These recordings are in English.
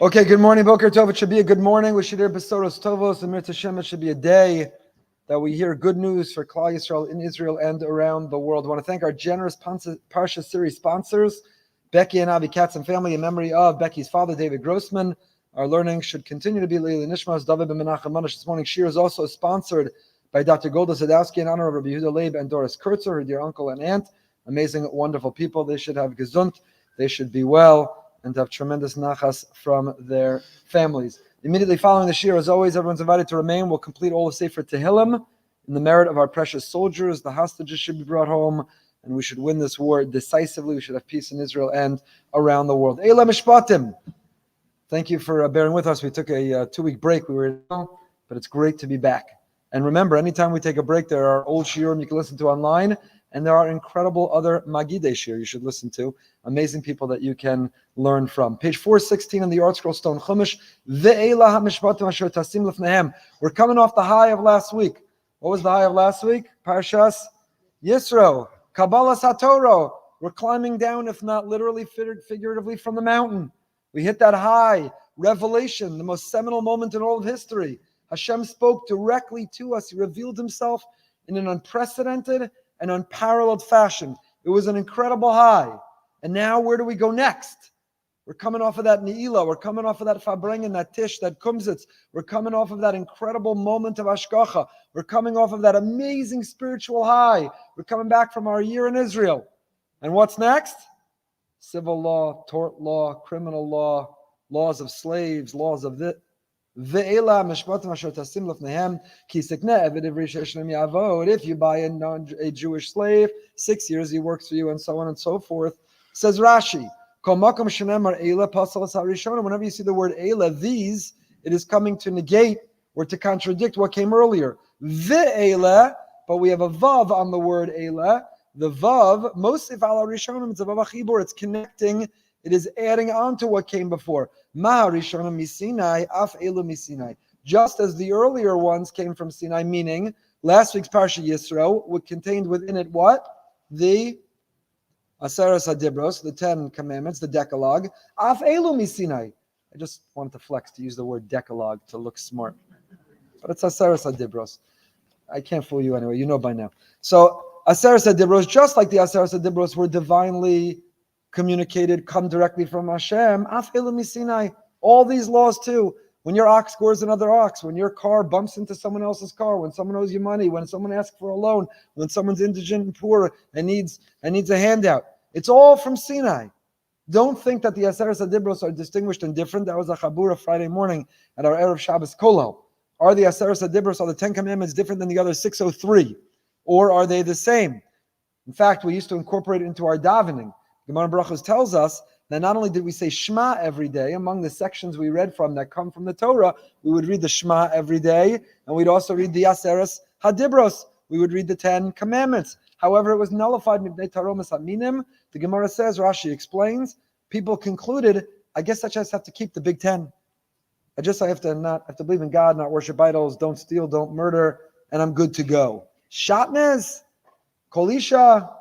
Okay, good morning, Boker Tov. It should be a good morning. We should hear Besoros Tovos and Mirta Shem. It should be a day that we hear good news for Klal Yisrael in Israel and around the world. I want to thank our generous Parsha series sponsors, Becky and Avi Katz and family, in memory of Becky's father, David Grossman. Our learning should continue to be Leili Nishmas, David Ben Menachem Manish. This morning, Shir is also sponsored by Dr. Golda Sadowski in honor of Rabbi Yehuda Leib and Doris Kurtzer, her dear uncle and aunt. Amazing, wonderful people. They should have gesund. They should be well and have tremendous nachas from their families. Immediately following the shir, as always, everyone's invited to remain. We'll complete all of Sefer Tehillim in the merit of our precious soldiers. The hostages should be brought home, and we should win this war decisively. We should have peace in Israel and around the world. Eila Mishpatim. Thank you for bearing with us. We took a 2-week break. We were ill, but it's great to be back. And remember, anytime we take a break, there are old shiurim you can listen to online, and there are incredible other Magidei shir you should listen to. Amazing people that you can learn from. Page 416 in the Art Scroll Stone Chumash. Ve'ela ha'mishpatim asher tasim lefnehem. We're coming off the high of last week. What was the high of last week? Parshas Yisro. Kabbalas HaTorah. We're climbing down, if not literally, figuratively, from the mountain. We hit that high. Revelation, the most seminal moment in all of history. Hashem spoke directly to us. He revealed himself in an unprecedented and unparalleled fashion. It was an incredible high. And now where do we go next? We're coming off of that Ne'ilah. We're coming off of that Fabrengen, that Tish, that Kumsitz. We're coming off of that incredible moment of Ashkacha. We're coming off of that amazing spiritual high. We're coming back from our year in Israel. And what's next? Civil law, tort law, criminal law, laws of slaves, laws of this. If you buy a Jewish slave, 6 years he works for you, and so on and so forth. Says Rashi, whenever you see the word Eila, these, it is coming to negate or to contradict what came earlier. Ve'ela, but we have a vav on the word Eila. The vav, mosif ala rishonim, it's a vav achibur, it's connecting, it is adding on to what came before. Ma rishonim misinai, af elu misinai. Just as the earlier ones came from Sinai, meaning last week's Parsha Yisro contained within it what? The Aseres HaDibros, the 10 Commandments, the Decalogue. Af elu misinai. I just wanted to flex to use the word Decalogue to look smart. But it's Aseres HaDibros. I can't fool you anyway. You know by now. So Aseres HaDibros, just like the Aseres HaDibros were divinely communicated, come directly from Hashem. Af elu misinai. All these laws too. When your ox gores another ox, when your car bumps into someone else's car, when someone owes you money, when someone asks for a loan, when someone's indigent and poor and needs a handout. It's all from Sinai. Don't think that the Aseres HaDibros are distinguished and different. That was a Chabura Friday morning at our Erev Shabbos Kolel. Are the Aseres HaDibros, are the 10 Commandments different than the other 603? Or are they the same? In fact, we used to incorporate it into our davening. Gemara Brachos tells us that not only did we say Shema every day, among the sections we read from that come from the Torah, we would read the Shema every day, and we'd also read the Aseres HaDibros. We would read the 10 Commandments. However, it was nullified. The Gemara says, Rashi explains, people concluded, I guess I just have to keep the big 10. I have to believe in God, not worship idols, don't steal, don't murder, and I'm good to go. Shatnez, Kolisha,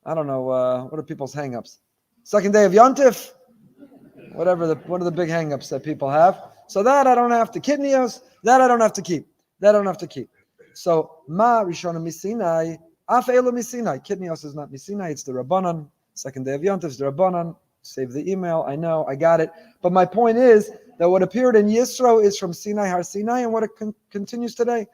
I don't know, what are people's hang-ups? Second day of Yontif, what are the big hang-ups that people have? So that I don't have to. Kidneys, that I don't have to keep. So, Ma Rishona Misinai, Af Elu Misinai. Kidneys is not Misinai, it's the Rabbanan. Second day of Yontif is the Rabbanan. Save the email, I know, I got it. But my point is that what appeared in Yisro is from Sinai, Har Sinai, and what it continues today.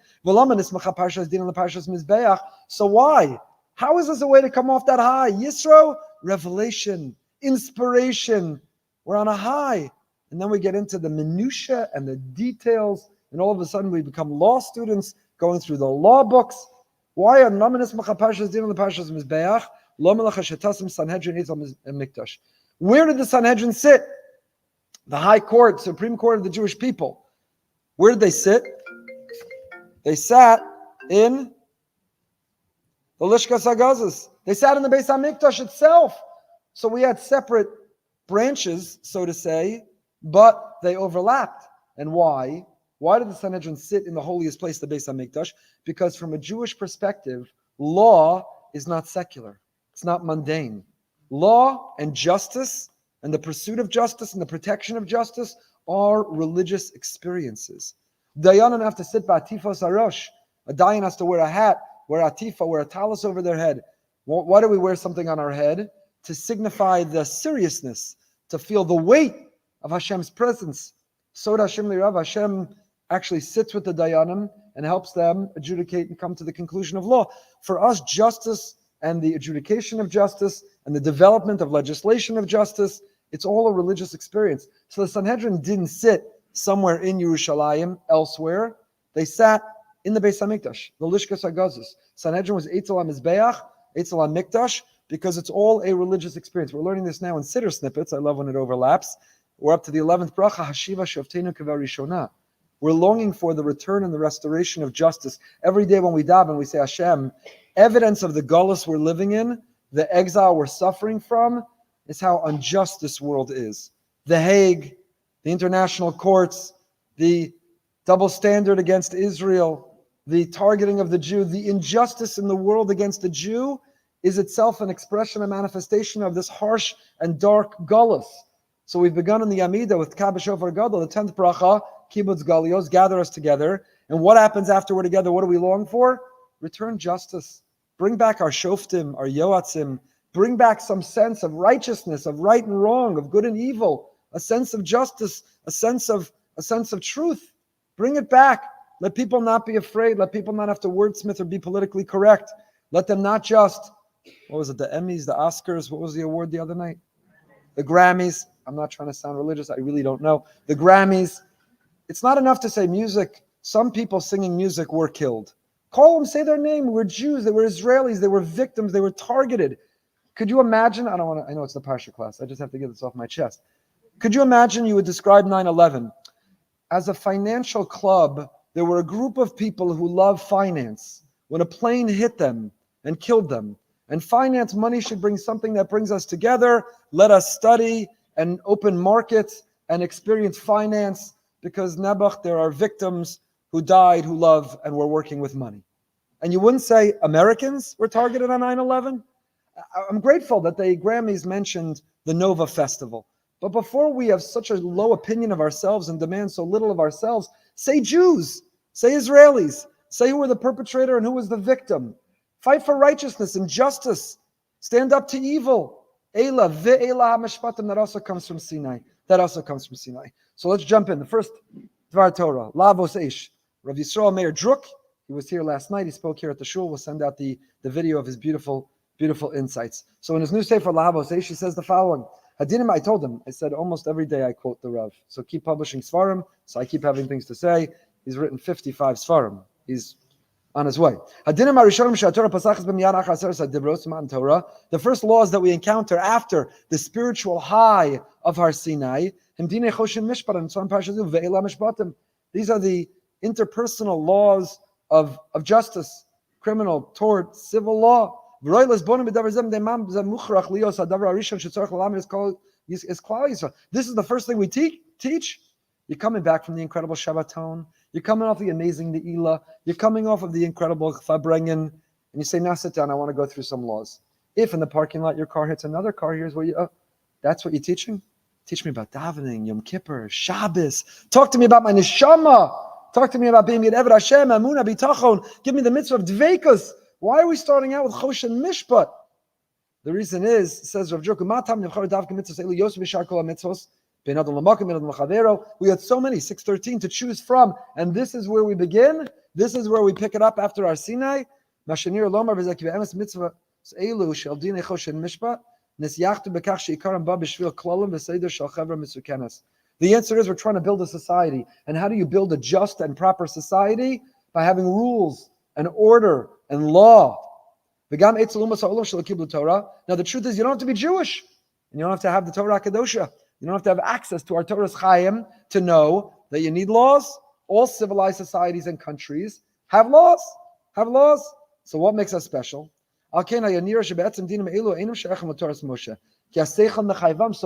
So why? How is this a way to come off that high? Yisro, revelation, inspiration. We're on a high. And then we get into the minutiae and the details, and all of a sudden we become law students going through the law books. Why are Namanis Machaparshas Din on the Parshas Mizbeach? Lo Melach Shetasim Sanhedrin Yitzal Mikdash. Where did the Sanhedrin sit? The high court, Supreme Court of the Jewish people. Where did they sit? They sat in the Lishkas HaGazos. They sat in the Beis HaMikdash itself. So we had separate branches, so to say, but they overlapped. And why? Why did the Sanhedrin sit in the holiest place, the Beis HaMikdash? Because from a Jewish perspective, law is not secular. It's not mundane. Law and justice and the pursuit of justice and the protection of justice are religious experiences. Dayanim have to sit by atifos harosh. A dayan has to wear a hat, wear atifa, wear a talis over their head. Why do we wear something on our head? To signify the seriousness, to feel the weight of Hashem's presence. So Hashem lirav, Hashem actually sits with the dayanim and helps them adjudicate and come to the conclusion of law. For us, justice and the adjudication of justice and the development of legislation of justice, it's all a religious experience. So the Sanhedrin didn't sit somewhere in Yerushalayim, elsewhere. They sat in the Beis HaMikdash, the Lishkas HaGazos. Sanhedrin was Eitzel HaMizbeach, Eitzel HaMikdash, because it's all a religious experience. We're learning this now in Siddur snippets. I love when it overlaps. We're up to the 11th bracha, Hashiva Shoftenu Kevarishona. We're longing for the return and the restoration of justice. Every day when we daven, we say, Hashem, evidence of the gullus we're living in, the exile we're suffering from, is how unjust this world is. The Hague, the international courts, the double standard against Israel, the targeting of the Jew, the injustice in the world against the Jew is itself an expression, a manifestation of this harsh and dark gullus. So we've begun in the Amidah with Kabbalah Shofar Gadol, the 10th bracha, Kibbutz Galios, gather us together. And what happens after we're together? What do we long for? Return justice. Bring back our shoftim, our yoatzim. Bring back some sense of righteousness, of right and wrong, of good and evil, a sense of justice, a sense of truth. Bring it back. Let people not be afraid. Let people not have to wordsmith or be politically correct. Let them not just, what was it, the Emmys, the Oscars, what was the award the other night? The Grammys. I'm not trying to sound religious. I really don't know. The Grammys. It's not enough to say music. Some people singing music were killed. Call them, say their name. We're Jews. They were Israelis. They were victims. They were targeted. Could you imagine? I know it's the Parsha class. I just have to get this off my chest. Could you imagine you would describe 9/11 as a financial club? There were a group of people who love finance. When a plane hit them and killed them, and finance money should bring something that brings us together. Let us study and open markets and experience finance, because Nebuch, there are victims who died, who love, and were working with money. And you wouldn't say Americans were targeted on 9/11? I'm grateful that the Grammys mentioned the Nova Festival. But before we have such a low opinion of ourselves and demand so little of ourselves, say Jews, say Israelis, say who were the perpetrator and who was the victim. Fight for righteousness and justice. Stand up to evil. Eila ve'ela Mishpatim, that also comes from Sinai. So let's jump in. The first Dvar Torah, Lavos Eish. Rav Yisrael Meir Druck, he was here last night. He spoke here at the shul. We'll send out the video of his beautiful insights. So in his new sefer Lavos Eish, he says the following. Hadinim, I told him, I said almost every day I quote the Rav. So keep publishing Svarim. So I keep having things to say. He's written 55 Svarim. He's on his way. The first laws that we encounter after the spiritual high of Har Sinai, these are the interpersonal laws of justice, criminal, tort, civil law. This is the first thing we teach. You're coming back from the incredible Shabbaton. You're coming off the amazing Ne'ilah. You're coming off of the incredible Fabrengen. And you say, now sit down, I want to go through some laws. If in the parking lot your car hits another car, here's what that's what you're teaching? Teach me about davening, Yom Kippur, Shabbos. Talk to me about my neshama. Talk to me about being Eved Hashem, Amunah, Bitachon. Give me the mitzvah of Dveikus. Why are we starting out with Choshen Mishpat? The reason is, says Rav Druck, we had so many, 613 to choose from, and this is where we begin. This is where we pick it up after our Sinai. The answer is we're trying to build a society. And how do you build a just and proper society? By having rules and order and law. Now the truth is you don't have to be Jewish. And you don't have to have the Torah Kedosha. You don't have to have access to our Torah's Chaim to know that you need laws. All civilized societies and countries have laws. So what makes us special? So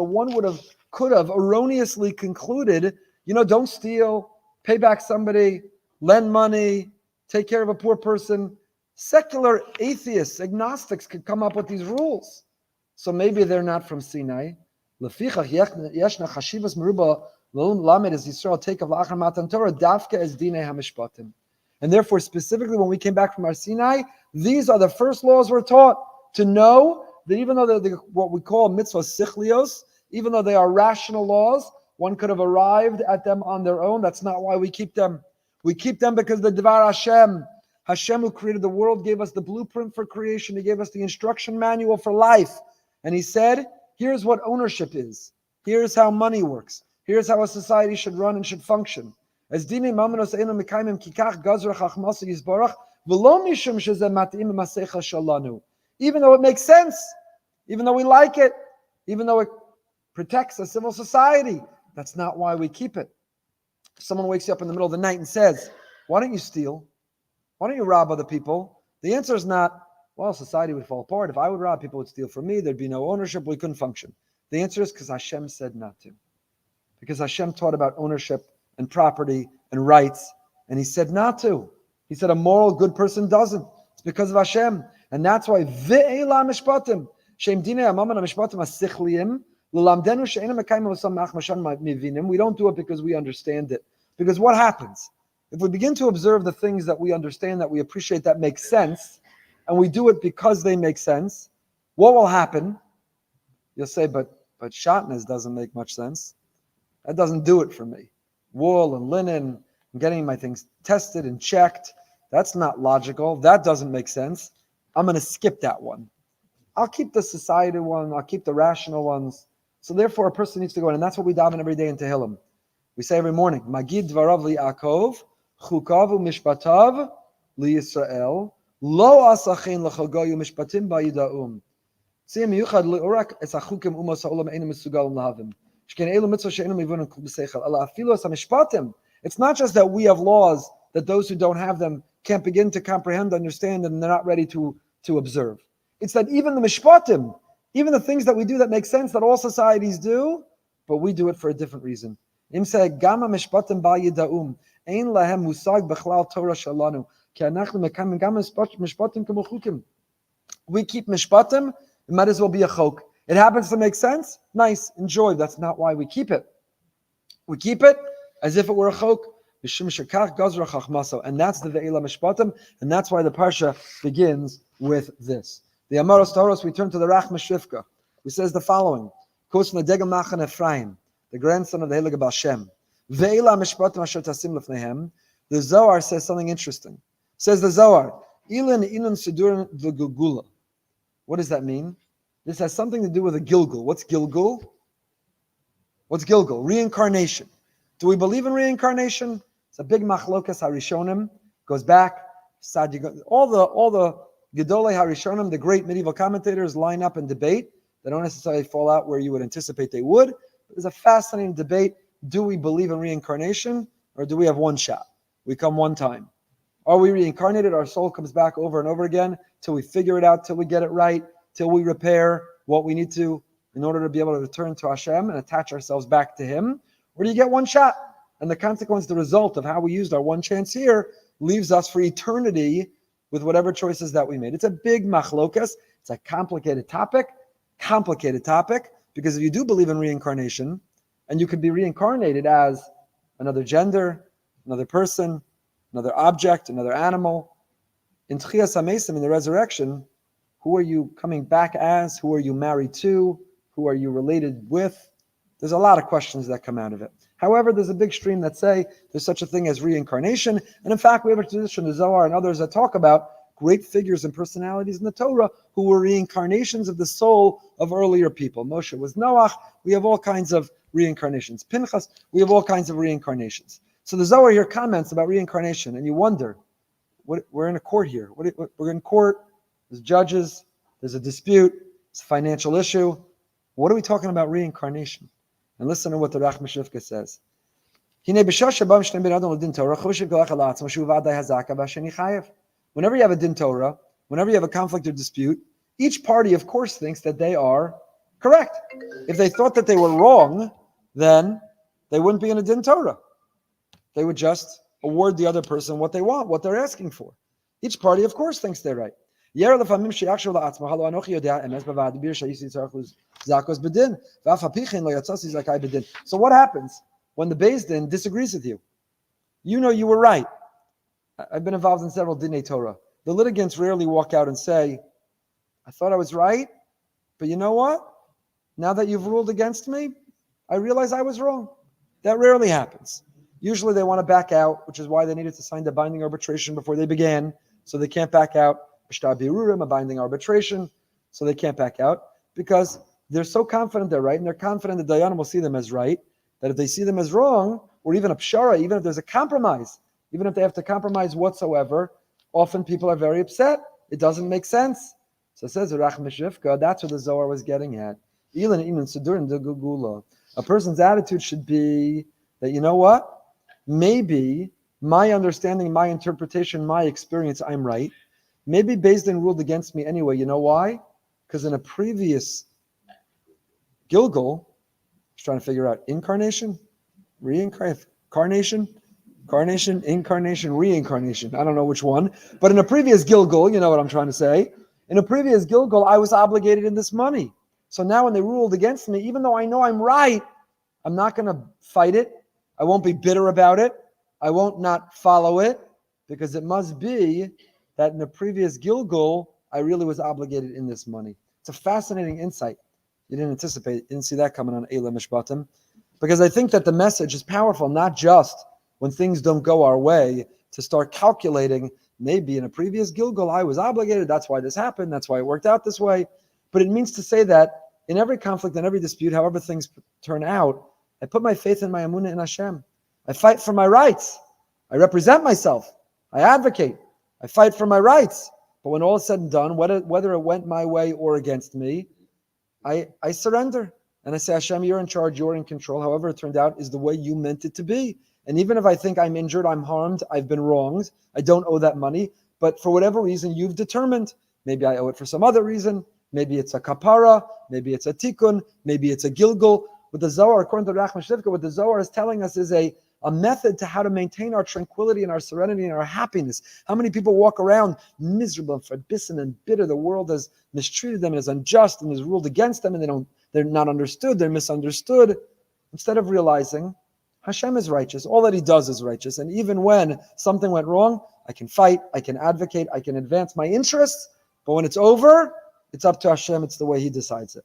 one could have erroneously concluded, don't steal, pay back somebody, lend money, take care of a poor person. Secular atheists, agnostics could come up with these rules. So maybe they're not from Sinai. Lefichach yeshna chashivas meruba lamed as Yisrael take of la'achar matan Torah dafka as dinei hamishpatim. And therefore, specifically when we came back from our Sinai, these are the first laws we're taught to know that even though they're what we call mitzvah sichlios, even though they are rational laws, one could have arrived at them on their own. That's not why we keep them. We keep them because the Dvar Hashem, Hashem who created the world, gave us the blueprint for creation. He gave us the instruction manual for life. And he said, here's what ownership is. Here's how money works. Here's how a society should run and should function. As dine mamanos eno mekaimim kikach gazra chachmasa yisbarach v'lo mishum shezeh mat'im masecha shalanu. Even though it makes sense, even though we like it, even though it protects a civil society, that's not why we keep it. Someone wakes you up in the middle of the night and says, why don't you steal? Why don't you rob other people? The answer is not, well, society would fall apart. If I would rob, people would steal from me. There'd be no ownership. We couldn't function. The answer is because Hashem said not to. Because Hashem taught about ownership and property and rights, and he said not to. He said a moral good person doesn't. It's because of Hashem. And that's why ve'ela mishpatim. Shem dinei amaman mishpatim asichliim. We don't do it because we understand it. Because what happens? If we begin to observe the things that we understand, that we appreciate, that make sense, and we do it because they make sense, what will happen? You'll say, but shatnez doesn't make much sense. That doesn't do it for me. Wool and linen, and getting my things tested and checked, that's not logical. That doesn't make sense. I'm going to skip that one. I'll keep the society one. I'll keep the rational ones. So therefore, a person needs to go in, and that's what we daven every day in Tehillim. We say every morning, Magid dvarav li'akov, chukav u'mishpatav li'Yisrael, lo asachein l'chogoyu mishpatim ba'yida'um. Tziyam yuchad li'orak es achukim umos ha'olam einu mesugalim lahavim. Shken elu mitzvah she'enu mivunim kul b'seichel. Ala afilu es ha'mishpatim. It's not just that we have laws that those who don't have them can't begin to comprehend, understand, and they're not ready to observe. It's that even the mishpatim, even the things that we do that make sense, that all societies do, but we do it for a different reason. Im say gama mishpatim ba yidaum ein lahem musag bechlal Torah shalanu ki anachnu mekayim gama mishpatim kemo chukim. We keep mishpatim, it might as well be a chok. It happens to make sense, nice, enjoy. That's not why we keep it. We keep it as if it were a chok. And that's the ve'ela mishpatim, and that's why the Parsha begins with this. The Amaros Toros, we turn to the Rachmastrivka, who says the following: Kos Nadegel Machan Ephraim, the grandson of the Heilige Baal Shem. Ve'ela mishpatim asher tasim lefnehem. The Zohar says something interesting. Says the Zohar, Ilin Sidurin v'Gilgula. What does that mean? This has something to do with a Gilgul. What's Gilgul? What's Gilgul? Reincarnation. Do we believe in reincarnation? It's a big machlokas harishonim. Goes back. All the Gedolei Harishonim, the great medieval commentators, line up and debate. They don't necessarily fall out where you would anticipate they would. But there's a fascinating debate. Do we believe in reincarnation, or do we have one shot? We come one time. Are we reincarnated? Our soul comes back over and over again till we figure it out, till we get it right, till we repair what we need to in order to be able to return to Hashem and attach ourselves back to Him? Or do you get one shot? And the consequence, the result of how we used our one chance here, leaves us for eternity with whatever choices that we made. It's a big machlokas. It's a complicated topic, because if you do believe in reincarnation, and you could be reincarnated as another gender, another person, another object, another animal, in Tchias HaMesim, in the resurrection, who are you coming back as? Who are you married to? Who are you related with? There's a lot of questions that come out of it. However, there's a big stream that say there's such a thing as reincarnation. And in fact, we have a tradition, the Zohar and others, that talk about great figures and personalities in the Torah who were reincarnations of the soul of earlier people. Moshe was Noach. We have all kinds of reincarnations. Pinchas, we have all kinds of reincarnations. So the Zohar here comments about reincarnation, and you wonder, we're in a court here. We're in court. There's judges. There's a dispute. It's a financial issue. What are we talking about reincarnation? And listen to what the Rachmastrivka says. Whenever you have a din Torah, whenever you have a conflict or dispute, each party, of course, thinks that they are correct. If they thought that they were wrong, then they wouldn't be in a din Torah. They would just award the other person what they want, what they're asking for. Each party, of course, thinks they're right. So what happens when the Beis Din disagrees with you? You know you were right. I've been involved in several Dinei Torah. The litigants rarely walk out and say, I thought I was right, but you know what? Now that you've ruled against me, I realize I was wrong. That rarely happens. Usually they want to back out, which is why they needed to sign the binding arbitration before they began, so they can't back out. A binding arbitration, so they can't back out, because they're so confident they're right, and they're confident that Dayanim will see them as right, that if they see them as wrong, or even a pshara, even if there's a compromise, even if they have to compromise whatsoever, often people are very upset. It doesn't make sense. So it says Rachmastrivka, that's what the Zohar was getting at. A person's attitude should be that, you know what? Maybe my understanding, my interpretation, my experience, I'm right. Maybe Beis Din ruled against me anyway. You know why? Because in a previous Gilgal, I was trying to figure out incarnation, reincarnation, incarnation, reincarnation. I don't know which one. But in a previous Gilgal, you know what I'm trying to say. In a previous Gilgal, I was obligated in this money. So now when they ruled against me, even though I know I'm right, I'm not going to fight it. I won't be bitter about it. I won't not follow it, because it must be that in the previous Gilgal, I really was obligated in this money. It's a fascinating insight. You didn't anticipate, you didn't see that coming on Eila Mishpatim, because I think that the message is powerful, not just when things don't go our way, to start calculating, maybe in a previous Gilgal, I was obligated, that's why this happened, that's why it worked out this way. But it means to say that in every conflict, in every dispute, however things turn out, I put my faith in my emunah in Hashem. I fight for my rights. I represent myself. I advocate. I fight for my rights. But when all is said and done, whether it went my way or against me, I surrender. And I say, Hashem, you're in charge, you're in control. However it turned out is the way you meant it to be. And even if I think I'm injured, I'm harmed, I've been wronged, I don't owe that money, but for whatever reason you've determined, maybe I owe it for some other reason, maybe it's a kapara, maybe it's a tikkun, maybe it's a gilgul. With the Zohar, according to Rachmastrivka, what the Zohar is telling us is a method to how to maintain our tranquility and our serenity and our happiness. How many people walk around miserable and forbidden and bitter? The world has mistreated them and is unjust and has ruled against them, and they're not understood, they're misunderstood. Instead of realizing Hashem is righteous, all that He does is righteous, and even when something went wrong, I can fight, I can advocate, I can advance my interests, but when it's over, it's up to Hashem, it's the way He decides it.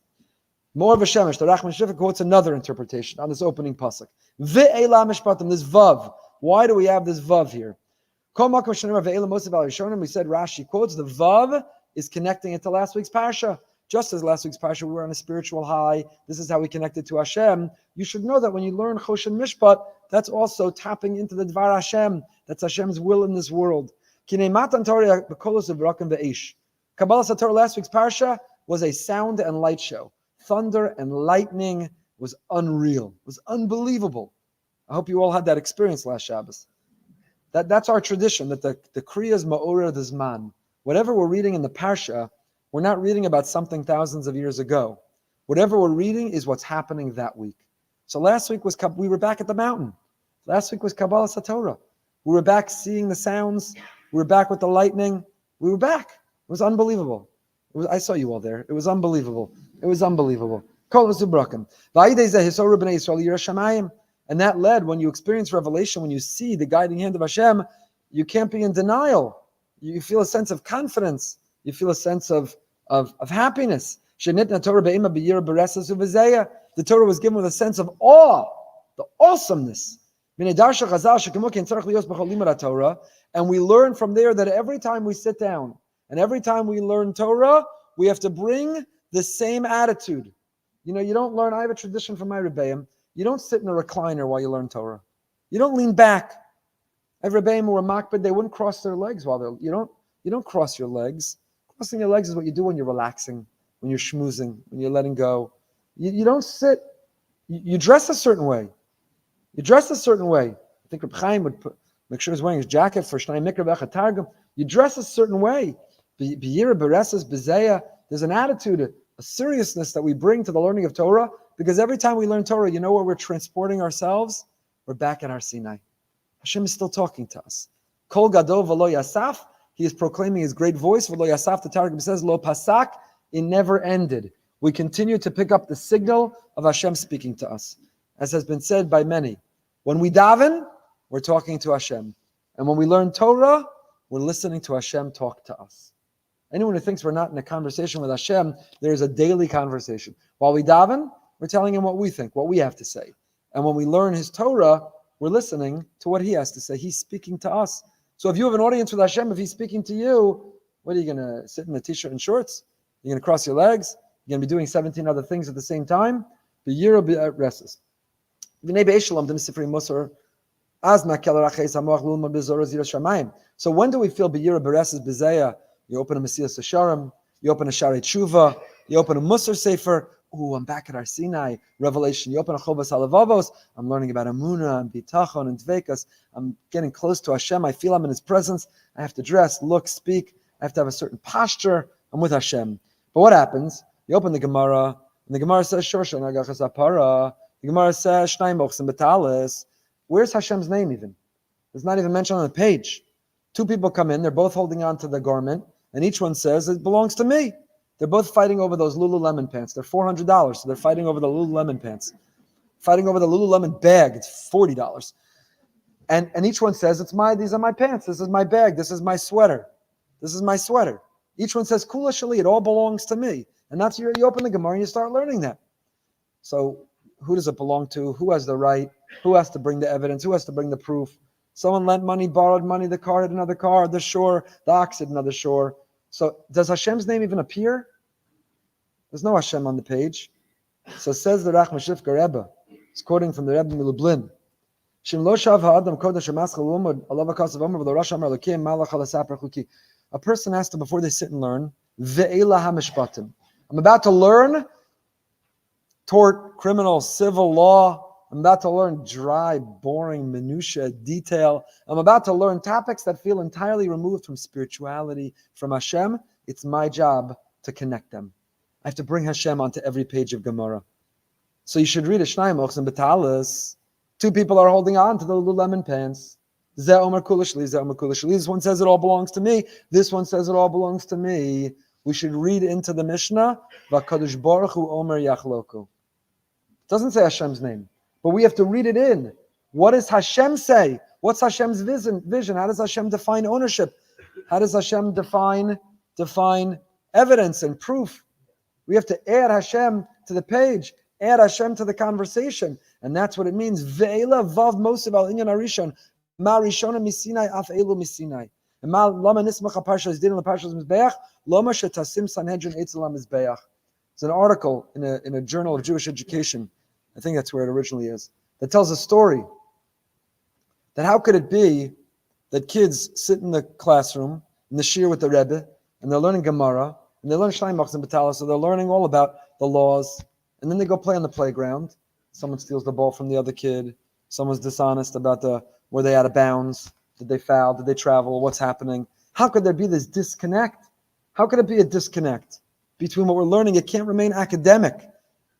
More of a Shemesh, the Rachmastrivka quotes another interpretation on this opening pasuk. Ve'ela Mishpatim, this vav. Why do we have this vav here? We said Rashi quotes the vav is connecting it to last week's Parsha. Just as last week's Parsha, we were on a spiritual high. This is how we connected to Hashem. You should know that when you learn Choshen Mishpat, that's also tapping into the Dvar Hashem. That's Hashem's will in this world. Kabbalah Torah, last week's Parsha, was a sound and light show. Thunder and lightning was unreal. It was unbelievable. I hope you all had that experience last Shabbos. That's our tradition, that the Kriyas Ma'orer the Zman. Whatever we're reading in the Parsha, we're not reading about something thousands of years ago. Whatever we're reading is what's happening that week. So last week we were back at the mountain. Last week was Kabbalah Torah. We were back seeing the sounds. We were back with the lightning. We were back. It was unbelievable. I saw you all there. It was unbelievable. It was unbelievable. And that led, when you experience revelation, when you see the guiding hand of Hashem, you can't be in denial. You feel a sense of confidence. You feel a sense of happiness. The Torah was given with a sense of awe, the awesomeness. And we learn from there that every time we sit down and every time we learn Torah, we have to bring the same attitude. You know, you don't learn. I have a tradition from my Rebbeim. You don't sit in a recliner while you learn Torah. You don't lean back. I have Rebbeim who were makbid, they wouldn't cross their legs while they're. You don't cross your legs. Crossing your legs is what you do when you're relaxing, when you're schmoozing, when you're letting go. You don't sit. You dress a certain way. You dress a certain way. I think Reb Chaim would make sure he's wearing his jacket for Shnai Mikra B'Echad Targum. You dress a certain way. B'yira Bereses B'zeya. There's an attitude, a seriousness that we bring to the learning of Torah, because every time we learn Torah, you know where we're transporting ourselves? We're back at our Sinai. Hashem is still talking to us. Kol Gadol V'lo Yasaf. He is proclaiming his great voice. V'lo yasaf, the Targum says, lo pasak, it never ended. We continue to pick up the signal of Hashem speaking to us. As has been said by many, when we daven, we're talking to Hashem. And when we learn Torah, we're listening to Hashem talk to us. Anyone who thinks we're not in a conversation with Hashem, there is a daily conversation. While we daven, we're telling him what we think, what we have to say. And when we learn his Torah, we're listening to what he has to say. He's speaking to us. So if you have an audience with Hashem, if he's speaking to you, what are you going to sit in a t-shirt and shorts? You're going to cross your legs? You're going to be doing 17 other things at the same time? The year will be at rest. So when do we feel b'yira bereses b'zeya? You open a Mesilas Yesharim, you open a Sharei Tshuva, you open a Musar Sefer. Ooh, I'm back at our Sinai revelation. You open a Chovas Halavavos. I'm learning about Amunah and Bitachon and Dveikas. I'm getting close to Hashem. I feel I'm in His presence. I have to dress, look, speak. I have to have a certain posture. I'm with Hashem. But what happens? You open the Gemara, and the Gemara says Shoshen Agachas Apara. The Gemara says Shnai Mochsim Betalis. Where's Hashem's name even? It's not even mentioned on the page. Two people come in. They're both holding on to the garment. And each one says, it belongs to me. They're both fighting over those Lululemon pants. They're $400, so they're fighting over the Lululemon pants. Fighting over the Lululemon bag, it's $40. And each one says, these are my pants. This is my bag. This is my sweater. This is my sweater. Each one says, Kula Shali, it all belongs to me. And that's you open the Gemara and you start learning that. So who does it belong to? Who has the right? Who has to bring the evidence? Who has to bring the proof? Someone lent money, borrowed money, the car had another car, the shore, the ox had another shore. So does Hashem's name even appear? There's no Hashem on the page. So says the Rachmastrivka Rebbe. It's quoting from the Rebbe in Lublin. A person has to, before they sit and learn, Mishpatim. I'm about to learn tort, criminal, civil law. I'm about to learn dry, boring, minutiae, detail. I'm about to learn topics that feel entirely removed from spirituality, from Hashem. It's my job to connect them. I have to bring Hashem onto every page of Gemara. So you should read a Shnai Mochs and Betalis. Two people are holding on to the Lululemon pants. Zeh Omer Kulishli, Zeh Omer Kulishli. This one says it all belongs to me. This one says it all belongs to me. We should read into the Mishnah, V'kadosh Baruch Hu Omer Yachloku. It doesn't say Hashem's name. But we have to read it in. What does Hashem say? What's Hashem's vision? How does Hashem define ownership? How does Hashem define evidence and proof? We have to add Hashem to the page, add Hashem to the conversation. And that's what it means. Ve'ela vav mosiv al inyan arishon. Ma rishona misinai af elu misinai. And ma lama nismach Parsha is din la Parsha's mizbeach. Lama shetasim Sanhedrin etzel mizbeach. It's an article in a journal of Jewish education. I think that's where it originally is. That tells a story. That how could it be that kids sit in the classroom, in the shir with the Rebbe, and they're learning Gemara, and they learn Shnai Mochs and Betalis, so they're learning all about the laws, and then they go play on the playground. Someone steals the ball from the other kid. Someone's dishonest about were they out of bounds? Did they foul? Did they travel? What's happening? How could there be this disconnect? How could it be a disconnect between what we're learning? It can't remain academic.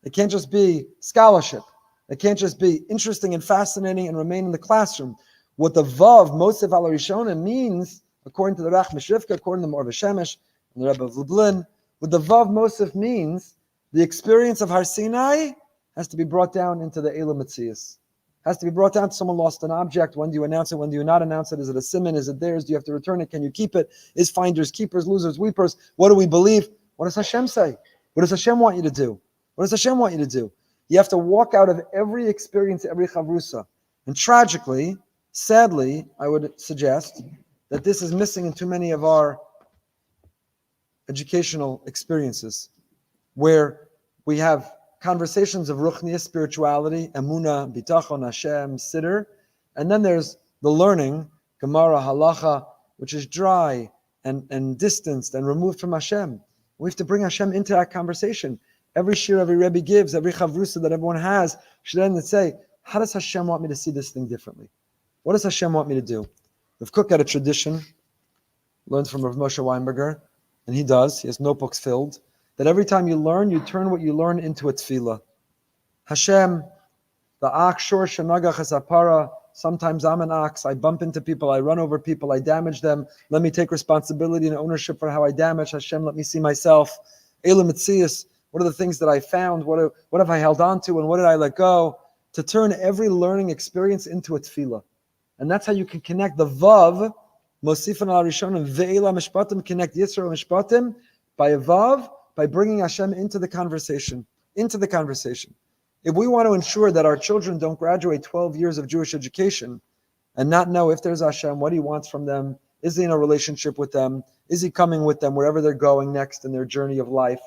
It can't just be scholarship. It can't just be interesting and fascinating and remain in the classroom. What the Vav, Mosef al Rishona, means, according to the Rachmastrivka, according to the Morva Shemesh, and the Rebbe of Lublin, what the Vav Mosef means, the experience of Har Sinai has to be brought down into the Elam Metzias. Has to be brought down to someone lost an object. When do you announce it? When do you not announce it? Is it a simon? Is it theirs? Do you have to return it? Can you keep it? Is finders, keepers, losers, weepers? What do we believe? What does Hashem say? What does Hashem want you to do? What does Hashem want you to do? You have to walk out of every experience, every chavrusa. And tragically, sadly, I would suggest that this is missing in too many of our educational experiences, where we have conversations of ruchniya, spirituality, emunah, bitachon, Hashem, siddur, and then there's the learning, Gemara, halacha, which is dry and distanced and removed from Hashem. We have to bring Hashem into that conversation. Every shir, every Rebbe gives, every chavrusa that everyone has should end and say, how does Hashem want me to see this thing differently? What does Hashem want me to do? Rav Kook had a tradition, learned from Rav Moshe Weinberger, and he does. He has notebooks filled, that every time you learn, you turn what you learn into a tefillah. Hashem, the Akshor Shenagach Esapara, Sometimes I'm an ox. I bump into people. I run over people. I damage them. Let me take responsibility and ownership for how I damage. Hashem, let me see myself. Elam Mitzias. What are the things that I found? What have I held on to? And what did I let go? To turn every learning experience into a tefillah. And that's how you can connect the Vav, Mosifan al Rishonim, Ve'ela Mishpatim, connect Yisro Mishpatim by a Vav, by bringing Hashem into the conversation. Into the conversation. If we want to ensure that our children don't graduate 12 years of Jewish education and not know if there's Hashem, what he wants from them, is he in a relationship with them, is he coming with them wherever they're going next in their journey of life,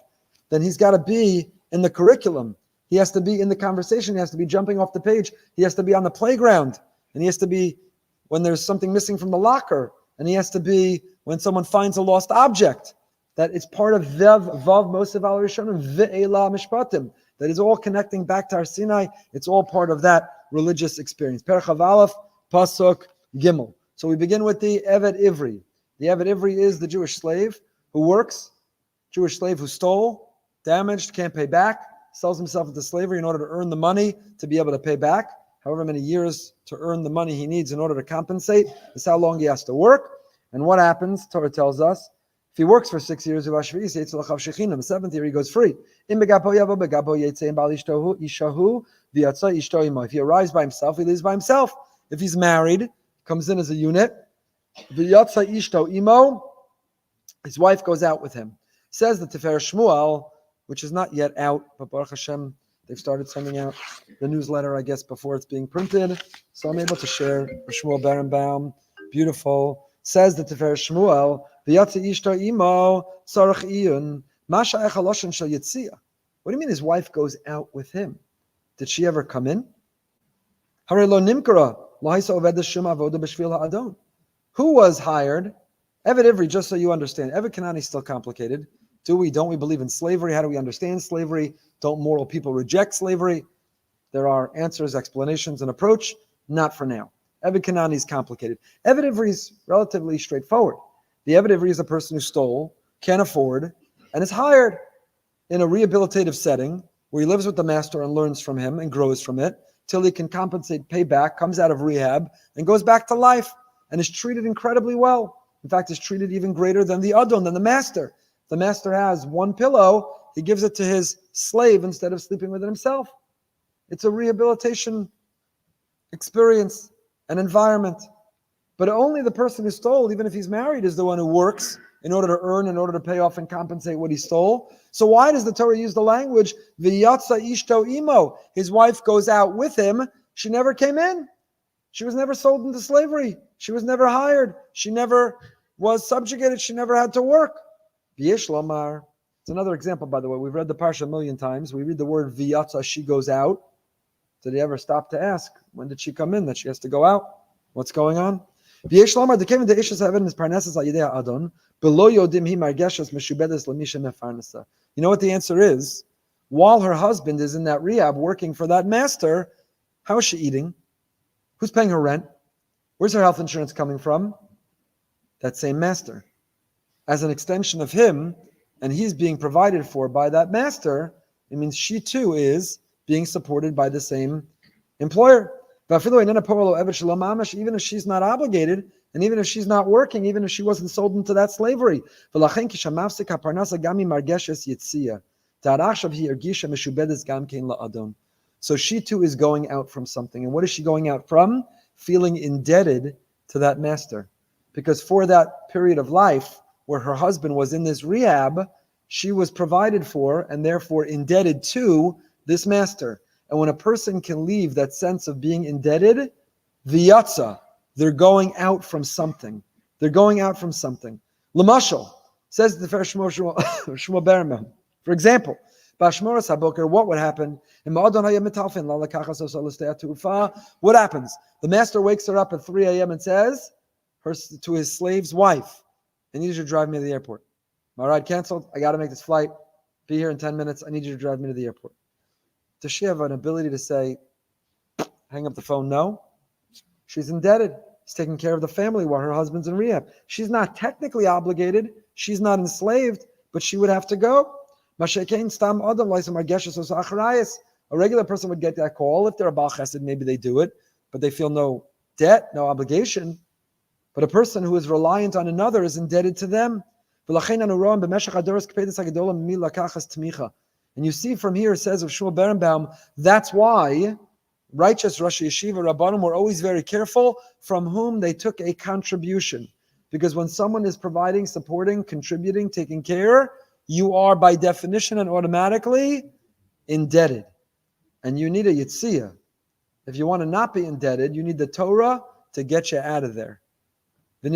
then he's got to be in the curriculum. He has to be in the conversation. He has to be jumping off the page. He has to be on the playground. And he has to be when there's something missing from the locker. And he has to be when someone finds a lost object. That it's part of Vav Mosev al Rishonim, Ve'ela Mishpatim. That is all connecting back to our Sinai. It's all part of that religious experience. Perchav Aleph, Pasuk, Gimel. So we begin with the Eved Ivri. The Eved Ivri is the Jewish slave who works, Jewish slave who stole, damaged, can't pay back, sells himself into slavery in order to earn the money to be able to pay back. However many years to earn the money he needs in order to compensate is how long he has to work. And what happens, Torah tells us, if he works for 6 years, the seventh year he goes free. If he arrives by himself, he lives by himself. If he's married, comes in as a unit, his wife goes out with him. Says the Tifer Shmuel, which is not yet out, but Baruch Hashem, they've started sending out the newsletter, I guess, before it's being printed. So I'm able to share Shmuel Berenbaum. Beautiful. Says the Tifer Shmuel, what do you mean his wife goes out with him? Did she ever come in? Who was hired? Eved Ivri, just so you understand. Eved Kanani is still complicated. Don't we believe in slavery? How do we understand slavery? Don't moral people reject slavery? There are answers, explanations, and approach. Not for now. Eved Kanani is complicated. Eved Ivri is relatively straightforward. The Eved Ivri is a person who stole, can't afford, and is hired in a rehabilitative setting where he lives with the master and learns from him and grows from it till he can compensate, pay back, comes out of rehab, and goes back to life and is treated incredibly well. In fact, is treated even greater than the Adon, than the master. The master has one pillow, he gives it to his slave instead of sleeping with it himself. It's a rehabilitation experience, an environment. But only the person who stole, even if he's married, is the one who works in order to earn, in order to pay off and compensate what he stole. So why does the Torah use the language, V'yatsa ishto imo? His wife goes out with him. She never came in. She was never sold into slavery. She was never hired. She never was subjugated. She never had to work. V'yesh lamar. It's another example, by the way. We've read the Parsha a million times. We read the word V'yatsa, she goes out. Did he ever stop to ask, when did she come in, that she has to go out? What's going on? You know what the answer is? While her husband is in that rehab working for that master, how is she eating? Who's paying her rent? Where's her health insurance coming from? That same master. As an extension of him, and he's being provided for by that master, it means she too is being supported by the same employer. Even if she's not obligated, and even if she's not working, even if she wasn't sold into that slavery. So she too is going out from something. And what is she going out from? Feeling indebted to that master. Because for that period of life where her husband was in this rehab, she was provided for and therefore indebted to this master. And when a person can leave that sense of being indebted, v'yatza, they're going out from something. They're going out from something. L'mashal, says the first Shmuel Berenbaum. For example, Bashmoras HaBoker, what would happen? What happens? The master wakes her up at 3 a.m. and says to his slave's wife, I need you to drive me to the airport. My ride canceled. I got to make this flight. Be here in 10 minutes. I need you to drive me to the airport. Does she have an ability to say, hang up the phone? No. She's indebted. She's taking care of the family while her husband's in rehab. She's not technically obligated. She's not enslaved, but she would have to go. A regular person would get that call. If they're a Baal Chesed, maybe they do it, but they feel no debt, no obligation. But a person who is reliant on another is indebted to them. And you see from here, it says of Shmuel Berenbaum, that's why righteous Rosh Yeshiva Rabbanim were always very careful from whom they took a contribution. Because when someone is providing, supporting, contributing, taking care, you are by definition and automatically indebted. And you need a yitziyah. If you want to not be indebted, you need the Torah to get you out of there. And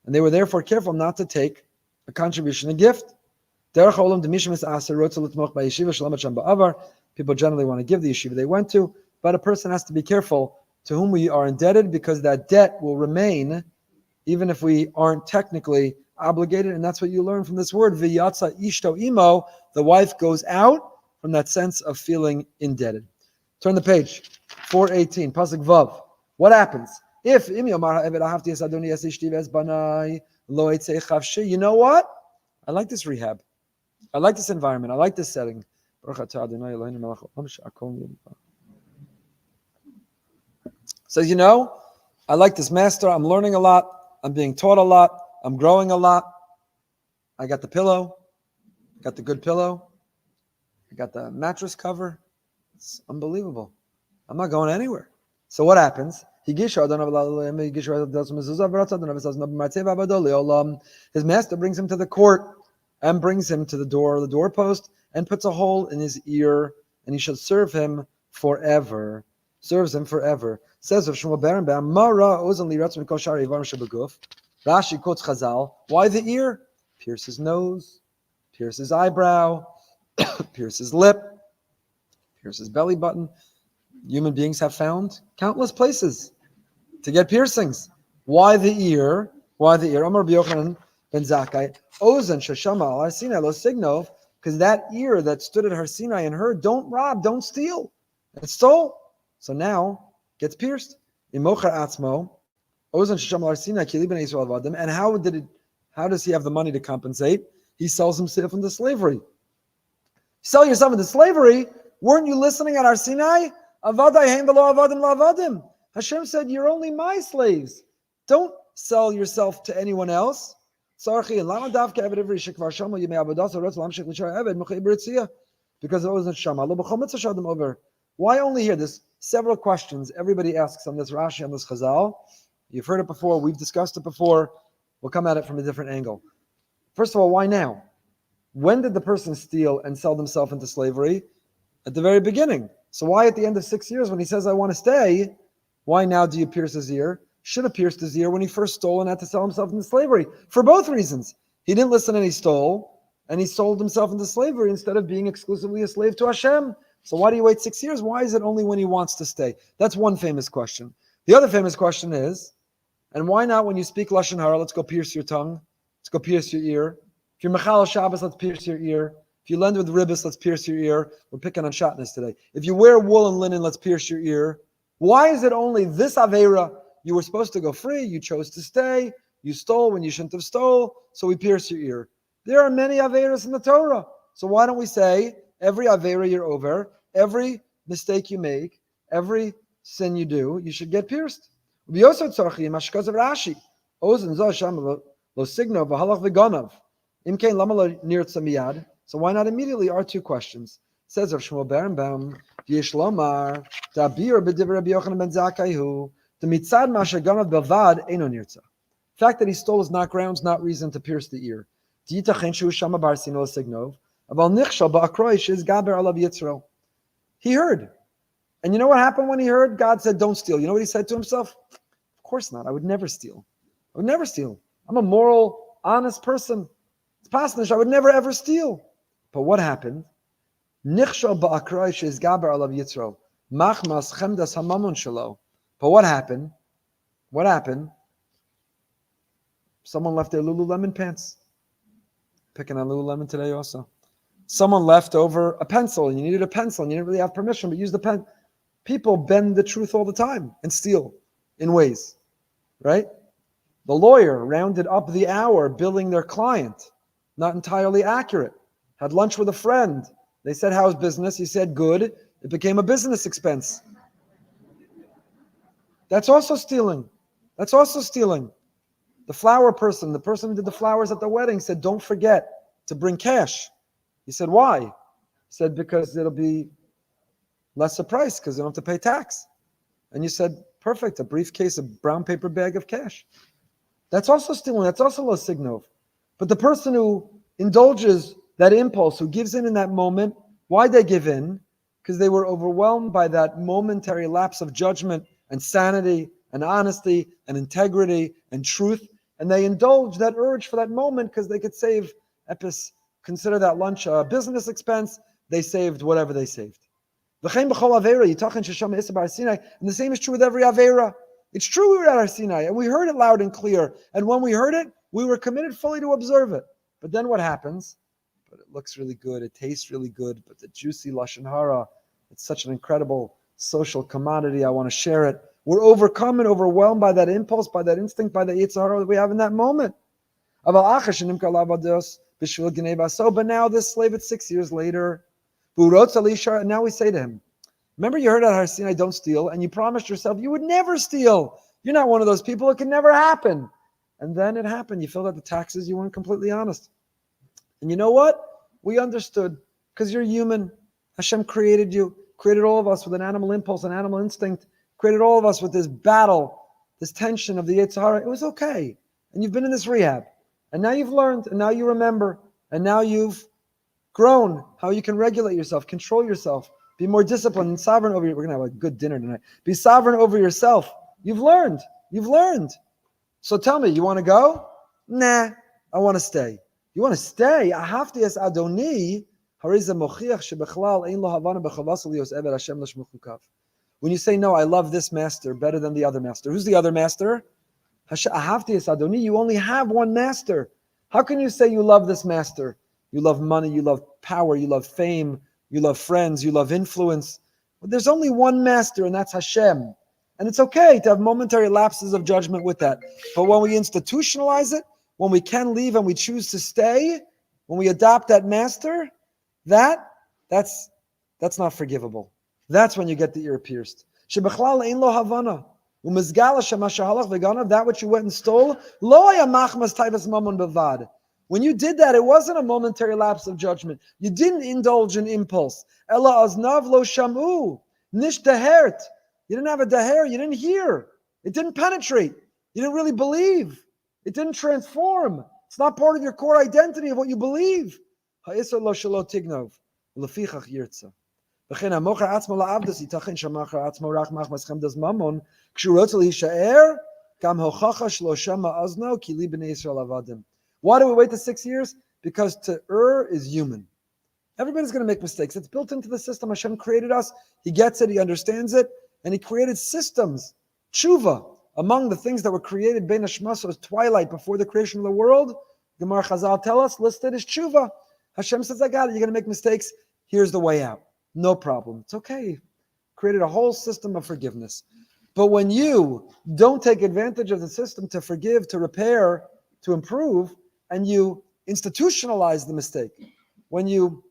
they were therefore careful not to take a contribution, a gift. People generally want to give the yeshiva they went to, but a person has to be careful to whom we are indebted, because that debt will remain even if we aren't technically obligated. And that's what you learn from this word, v'yatsa ishto imo, the wife goes out from that sense of feeling indebted. Turn the page, 418, Pasuk Vav. What happens? If, you know what? I like this rehab. I like this environment. I like this setting. Says, I like this master. I'm learning a lot. I'm being taught a lot. I'm growing a lot. I got the pillow. I got the good pillow. I got the mattress cover. It's unbelievable. I'm not going anywhere. So what happens? His master brings him to the court and brings him to the doorpost, and puts a hole in his ear, and he shall serve him forever. Serves him forever. Says of Shmuel Berenbaum, Rashi quotes Chazal. Why the ear? Pierce his nose, pierce his eyebrow, pierce his lip, pierce his belly button. Human beings have found countless places to get piercings. Why the ear? Why the ear? Amar B'Yochanan ben Zakkai, Ozen sheshama al Har Sinai lo signov, because that ear that stood at Har Sinai and heard, don't rob, don't steal, and stole. So now gets pierced. Imocher atzmo, Ozen sheshama al Har Sinai ki li b'nei Yisrael avadim. And how does he have the money to compensate? He sells himself into slavery. Sell yourself into slavery? Weren't you listening at Har Sinai? Avadai hein v'lo avadim la'avadim. Hashem said, you're only my slaves. Don't sell yourself to anyone else. Because it wasn't Shama. Why only here? There's several questions everybody asks on this Rashi, on this Chazal. You've heard it before. We've discussed it before. We'll come at it from a different angle. First of all, why now? When did the person steal and sell themselves into slavery? At the very beginning. So why at the end of 6 years when he says, I want to stay, why now do you pierce his ear? Should have pierced his ear when he first stole and had to sell himself into slavery. For both reasons. He didn't listen and he stole, and he sold himself into slavery instead of being exclusively a slave to Hashem. So why do you wait 6 years? Why is it only when he wants to stay? That's one famous question. The other famous question is, and why not when you speak Lashon Hara, let's go pierce your tongue, let's go pierce your ear. If you're Mechal Shabbos, let's pierce your ear. If you lend with ribbis, let's pierce your ear. We're picking on shatnez today. If you wear wool and linen, let's pierce your ear. Why is it only this Aveira? You were supposed to go free. You chose to stay. You stole when you shouldn't have stole. So we pierce your ear. There are many Aveiras in the Torah. So why don't we say every Aveira you're over, every mistake you make, every sin you do, you should get pierced. Because of Rashi. So why not immediately? Are two questions. Says of Shmuel Berenbaum, Yesh Lomar, Dabir b'divrei Rabbi Yochanan ben Zakkai hu, the mitzad masher ganav belvad eino nirtza. The fact that he stole is not grounds, not reason to pierce the ear. D'yitachen shu shama bar sino signov, aval nichshal ba'akroy shiz gaber alav yitzro. He heard. And you know what happened when he heard? God said, don't steal. You know what he said to himself? Of course not. I would never steal. I would never steal. I'm a moral, honest person. It's pasnish. I would never ever steal. But what happened? Nichshal ba'akroy shiz gaber alav yitzro. Machmas chemdas hamamun shelo. But what happened? What happened? Someone left their Lululemon pants. Picking on Lululemon today also. Someone left over a pencil, and you needed a pencil, and you didn't really have permission, but use the pen. People bend the truth all the time and steal in ways, right? The lawyer rounded up the hour billing their client. Not entirely accurate. Had lunch with a friend. They said, how's business? He said, good. It became a business expense. That's also stealing. That's also stealing. The flower person, the person who did the flowers at the wedding said, don't forget to bring cash. He said, why? He said, because it'll be lesser price because you don't have to pay tax. And you said, perfect, a briefcase, a brown paper bag of cash. That's also stealing. That's also lo signov. But the person who indulges that impulse, who gives in that moment, why they give in? Because they were overwhelmed by that momentary lapse of judgment and sanity and honesty and integrity and truth. And they indulge that urge for that moment because they could save, consider that lunch a business expense. They saved whatever they saved. And the same is true with every Avera. It's true we were at our Sinai and we heard it loud and clear. And when we heard it, we were committed fully to observe it. But then what happens? But it looks really good, it tastes really good, but the juicy Lashon Hara, it's such an incredible social commodity, I want to share it. We're overcome and overwhelmed by that impulse, by that instinct, by the Yetzer Hara that we have in that moment. But now this slave, it's 6 years later, and now we say to him, remember you heard at Har Sinai, don't steal, and you promised yourself you would never steal. You're not one of those people, it can never happen. And then it happened. You filled out the taxes, you weren't completely honest. And you know what? We understood, because you're human. Hashem created you, created all of us with an animal impulse, an animal instinct, created all of us with this battle, this tension of the Yetzer Hara. It was okay. And you've been in this rehab. And now you've learned, and now you remember, and now you've grown how you can regulate yourself, control yourself, be more disciplined and sovereign over you. We're going to have a good dinner tonight. Be sovereign over yourself. You've learned. You've learned. So tell me, you want to go? Nah, I want to stay. You want to stay? Ahavti Adoni. When you say no, I love this master better than the other master. Who's the other master? Adoni. You only have one master. How can you say you love this master? You love money, you love power, you love fame, you love friends, you love influence. But there's only one master, and that's Hashem. And it's okay to have momentary lapses of judgment with that. But when we institutionalize it, when we can leave and we choose to stay, when we adopt that master, that's not forgivable. That's when you get the ear pierced. Shebechlal ein lo havana. That which you went and stole, lo haya machmas taivas mamon bevad. When you did that, it wasn't a momentary lapse of judgment. You didn't indulge in impulse. Ella aznav lo shamu, nish dehert. You didn't have a daher. You didn't hear. It didn't penetrate. You didn't really believe. It didn't transform. It's not part of your core identity of what you believe. Ha'isar lo shelo tignov, lefichach yirtza. V'chein hamocher atzmo la'avdas yitachin shamacher atzmo rachmach maschem das mamon k'shu rotz li'yishaer gam hochacha shlo shama azno ki li b'nei Yisrael avadim. Why do we wait the 6 years? Because to err is human. Everybody's going to make mistakes. It's built into the system. Hashem created us. He gets it. He understands it. And He created systems. Tshuva, among the things that were created, Bein Hashmasos, twilight, before the creation of the world, Gemara Chazal tell us, listed is tshuva. Hashem says, I got it. You're going to make mistakes. Here's the way out. No problem. It's okay. Created a whole system of forgiveness. But when you don't take advantage of the system to forgive, to repair, to improve, and you institutionalize the mistake, when you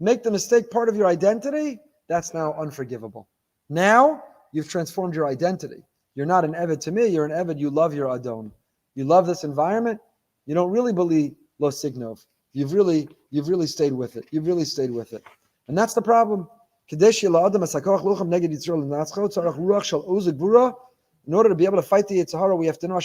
make the mistake part of your identity, that's now unforgivable. Now, you've transformed your identity. You're not an Eved to me, you're an Eved, you love your Adon. You love this environment, you don't really believe Lo Signov. You've really stayed with it. You've really stayed with it. And that's the problem. In order to be able to fight the Yetzer Hara, we have to know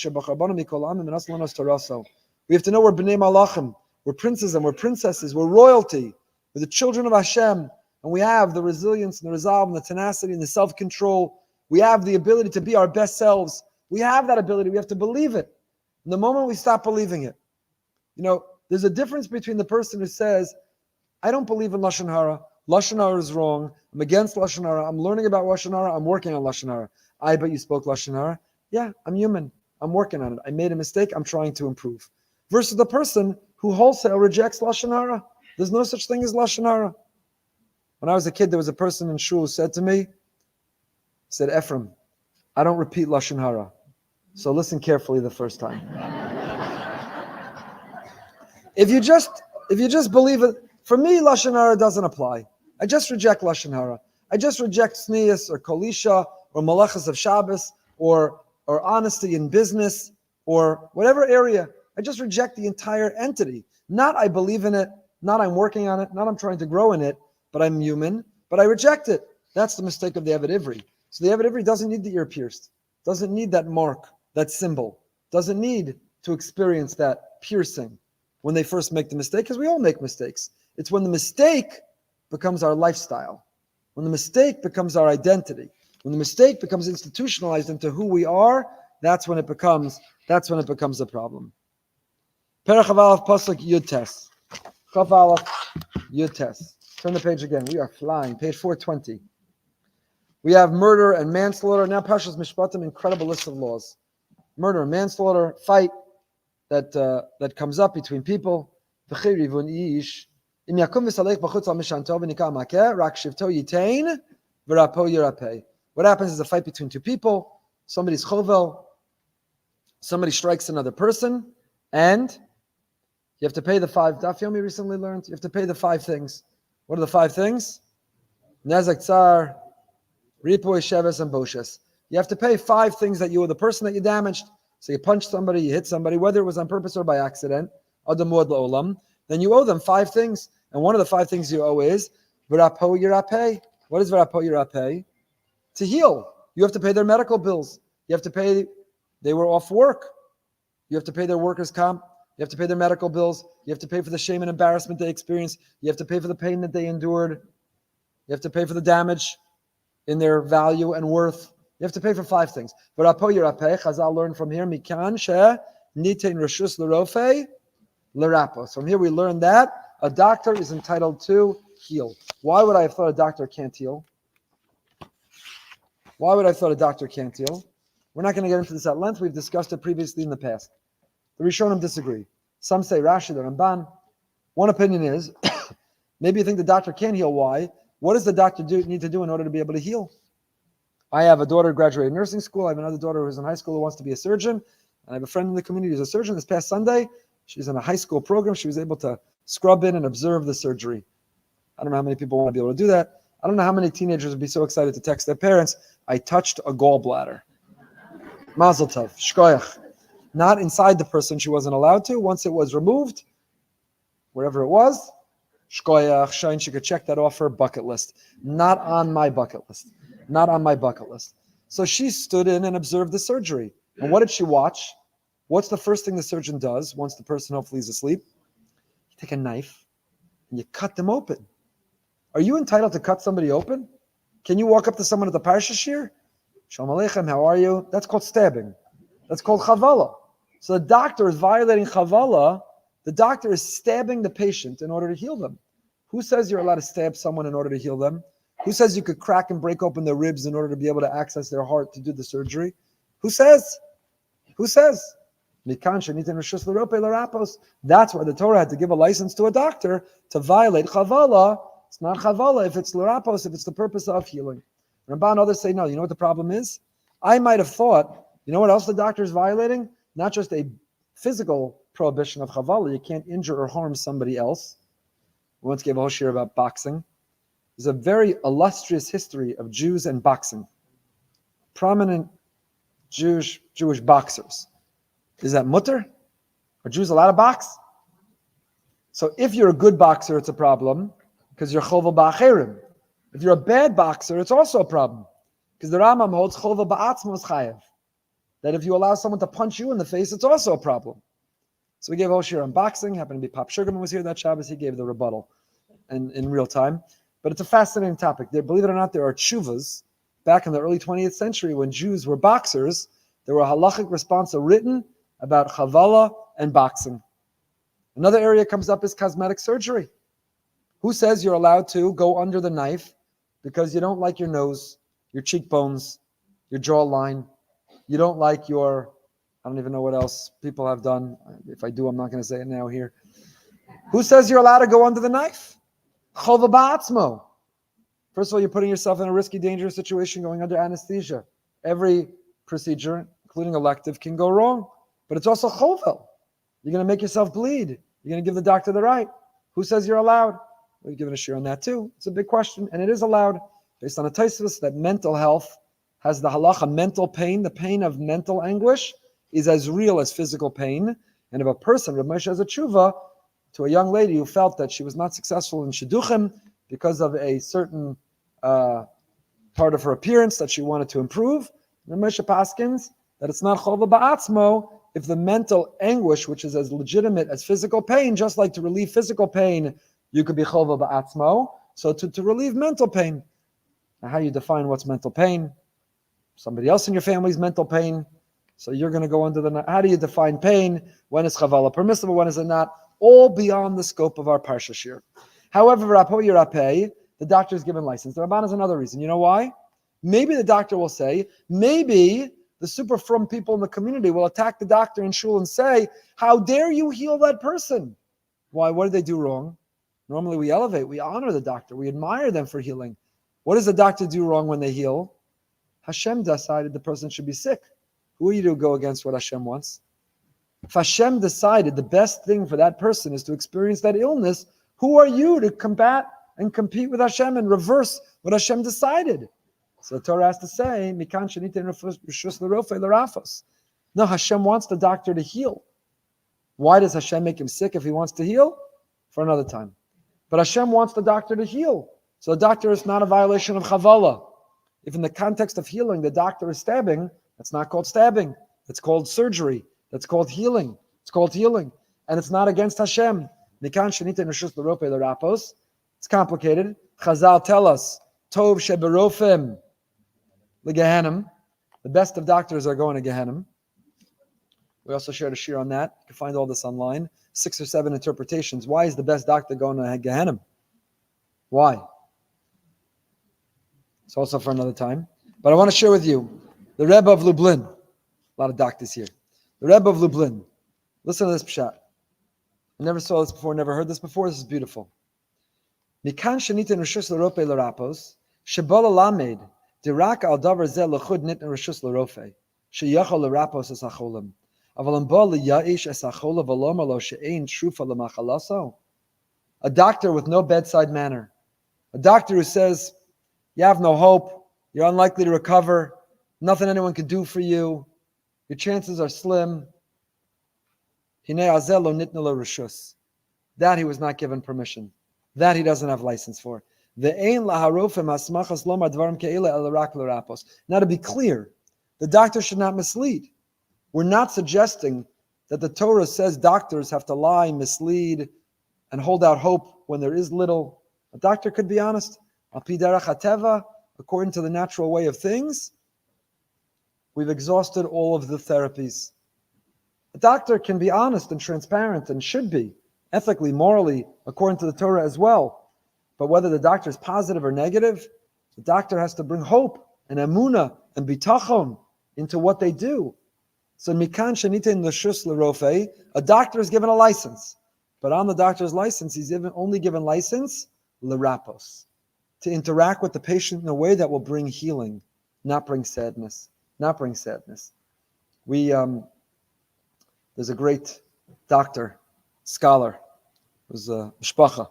we have to know we're B'nai Malachim, we're princes and we're princesses, we're royalty, we're the children of Hashem, and we have the resilience and the resolve and the tenacity and the self-control. We have the ability to be our best selves. We have that ability. We have to believe it. And the moment we stop believing it, there's a difference between the person who says, I don't believe in Lashon Hara. Lashon Hara is wrong. I'm against Lashon Hara. I'm learning about Lashon Hara. I'm working on Lashon Hara. I bet you spoke Lashon Hara. Yeah, I'm human. I'm working on it. I made a mistake. I'm trying to improve. Versus the person who wholesale rejects Lashon Hara. There's no such thing as Lashon Hara. When I was a kid, there was a person in shul who said to me, said, Ephraim, I don't repeat Lashon Hara. So listen carefully the first time. If you just believe it, for me, Lashon Hara doesn't apply. I just reject Lashon Hara. I just reject sneas or kolisha or malachas of Shabbos or honesty in business or whatever area. I just reject the entire entity. Not I believe in it, not I'm working on it, not I'm trying to grow in it, but I'm human, but I reject it. That's the mistake of the Eved Ivri. So the Eved Ivri doesn't need the ear pierced, doesn't need that mark, that symbol, doesn't need to experience that piercing when they first make the mistake, because we all make mistakes. It's when the mistake becomes our lifestyle, when the mistake becomes our identity, when the mistake becomes institutionalized into who we are, that's when it becomes a problem. Perach Aleph Pasuk Yud Tes. Chav Aleph Yud Tes. Turn the page again. We are flying. Page 420. We have murder and manslaughter. Now Parsha's Mishpatim, incredible list of laws. Murder and manslaughter, fight that comes up between people. What happens is a fight between two people. Somebody's chovel. Somebody strikes another person, and you have to pay the 5. Daf Yomi recently learned you have to pay the 5 things. What are the 5 things? Nezek Tsar, Ripoy, Sheves, and Boshes. You have to pay 5 things that you owe the person that you damaged. So you punched somebody, you hit somebody, whether it was on purpose or by accident, Adam Mod La'olam, then you owe them 5 things. And one of the 5 things you owe is V'rapo Yirapeh. What is V'rapo Yirapeh? To heal. You have to pay their medical bills. You have to pay, they were off work. You have to pay their workers' comp. You have to pay their medical bills. You have to pay for the shame and embarrassment they experienced. You have to pay for the pain that they endured. You have to pay for the damage in their value and worth. You have to pay for 5 things. But Chazal learned from here, Mikan she nitein reshus l'rofei l'rapos. From here we learn that a doctor is entitled to heal. Why would I have thought a doctor can't heal? Why would I have thought a doctor can't heal? We're not going to get into this at length. We've discussed it previously in the past. The Rishonim disagree. Some say Rashi, the Ramban. One opinion is, maybe you think the doctor can heal. Why? What does the doctor need to do in order to be able to heal? I have a daughter who graduated nursing school. I have another daughter who's in high school who wants to be a surgeon. And I have a friend in the community who's a surgeon. This past Sunday, she's in a high school program. She was able to scrub in and observe the surgery. I don't know how many people want to be able to do that. I don't know how many teenagers would be so excited to text their parents, I touched a gallbladder. Mazel tov, shkoyach. Not inside the person, she wasn't allowed to. Once it was removed, wherever it was, shkoyach, shine, she could check that off her bucket list. Not on my bucket list. Not on my bucket list. So she stood in and observed the surgery. And what did she watch? What's the first thing the surgeon does once the person hopefully is asleep? You take a knife and you cut them open. Are you entitled to cut somebody open? Can you walk up to someone at the Parsha shir? Shalom Aleichem, how are you? That's called stabbing. That's called chavala. So the doctor is violating chavala. The doctor is stabbing the patient in order to heal them. Who says you're allowed to stab someone in order to heal them? Who says you could crack and break open their ribs in order to be able to access their heart to do the surgery? Who says? Who says? That's why the Torah had to give a license to a doctor to violate chavala. It's not chavala if it's l'rapos, if it's the purpose of healing. Ramban and others say no. You know what the problem is? I might have thought, you know what else the doctor is violating? Not just a physical prohibition of chavala. You can't injure or harm somebody else. We once gave a whole shir about boxing. There's a very illustrious history of Jews and boxing. Prominent Jewish boxers. Is that mutter? Are Jews allowed to box? So if you're a good boxer, it's a problem because you're chovel ba'acherim. If you're a bad boxer, it's also a problem because the Rambam holds chovel ba'atzmos chayev. That if you allow someone to punch you in the face, it's also a problem. So we gave a whole shir on boxing. Happened to be Pop Sugarman was here that Shabbos. He gave the rebuttal in real time. But it's a fascinating topic. Believe it or not, there are tshuvas back in the early 20th century when Jews were boxers. There were halachic responsa written about chavala and boxing. Another area comes up is cosmetic surgery. Who says you're allowed to go under the knife because you don't like your nose, your cheekbones, your jawline, you don't like your, I don't even know what else people have done. If I do, I'm not going to say it now here. Who says you're allowed to go under the knife? Chova ba'atzmo. First of all, you're putting yourself in a risky, dangerous situation going under anesthesia. Every procedure, including elective, can go wrong. But it's also chovel. You're going to make yourself bleed. You're going to give the doctor the right. Who says you're allowed? We've given a share on that too. It's a big question, and it is allowed. based on a Tosfos, that mental health has the halacha mental pain. The pain of mental anguish is as real as physical pain. And if a person, Rav Moshe, has a tshuva to a young lady who felt that she was not successful in shidduchim because of a certain part of her appearance that she wanted to improve, Rav Moshe paskins that it's not chova ba'atzmo if the mental anguish, which is as legitimate as physical pain, just like to relieve physical pain, you could be chova ba'atzmo. So to relieve mental pain. Now, how you define what's mental pain? Somebody else in your family's mental pain. So you're going to go under the... How do you define pain? When is chavala permissible? When is it not? All beyond the scope of our Parsha shir. However, the doctor is given license. The Ramban is another reason. You know why? Maybe the doctor will say, maybe the super frum people in the community will attack the doctor in shul and say, how dare you heal that person? Why? What did they do wrong? Normally we elevate, we honor the doctor, we admire them for healing. What does the doctor do wrong when they heal? Hashem decided the person should be sick. Who are you to go against what Hashem wants? If Hashem decided the best thing for that person is to experience that illness, who are you to combat and compete with Hashem and reverse what Hashem decided? So the Torah has to say, no, Hashem wants the doctor to heal. Why does Hashem make him sick if he wants to heal? For another time. But Hashem wants the doctor to heal. So the doctor is not a violation of Chavala. If in the context of healing, the doctor is stabbing, that's not called stabbing. It's called surgery. That's called healing. It's called healing. And it's not against Hashem. It's complicated. Chazal tell us, Tov sheberofim legehenim. The best of doctors are going to Gehenim. We also shared a shir on that. You can find all this online. 6 or 7 interpretations. Why is the best doctor going to Gehenim? Why? It's also for another time. But I want to share with you the Rebbe of Lublin. A lot of doctors here. The Rebbe of Lublin. Listen to this pshat. I never saw this before, never heard this before. This is beautiful. Mikan shenitin reshus l'rope l'rapos, shebala lamed, dirak al davar zeh l'chud nitin reshus l'rofe, sheyachol l'rapos es acholim. Avalam ba l'ya'ish es achola v'lomar lo she'ein trufa l'machalaso. A doctor with no bedside manner. A doctor who says, you have no hope, you're unlikely to recover, nothing anyone can do for you, your chances are slim. That he was not given permission. That he doesn't have license for. Now to be clear, the doctor should not mislead. We're not suggesting that the Torah says doctors have to lie, mislead, and hold out hope when there is little. A doctor could be honest. According to the natural way of things, we've exhausted all of the therapies. A doctor can be honest and transparent and should be, ethically, morally, according to the Torah as well. But whether the doctor is positive or negative, the doctor has to bring hope and emunah and bitachon into what they do. So mikan shenitin l'shus l'rofe, a doctor is given a license. But on the doctor's license, he's only given license l'rapos, to interact with the patient in a way that will bring healing, not bring sadness. Not bring sadness. There's a great doctor, scholar, who's a mishpacha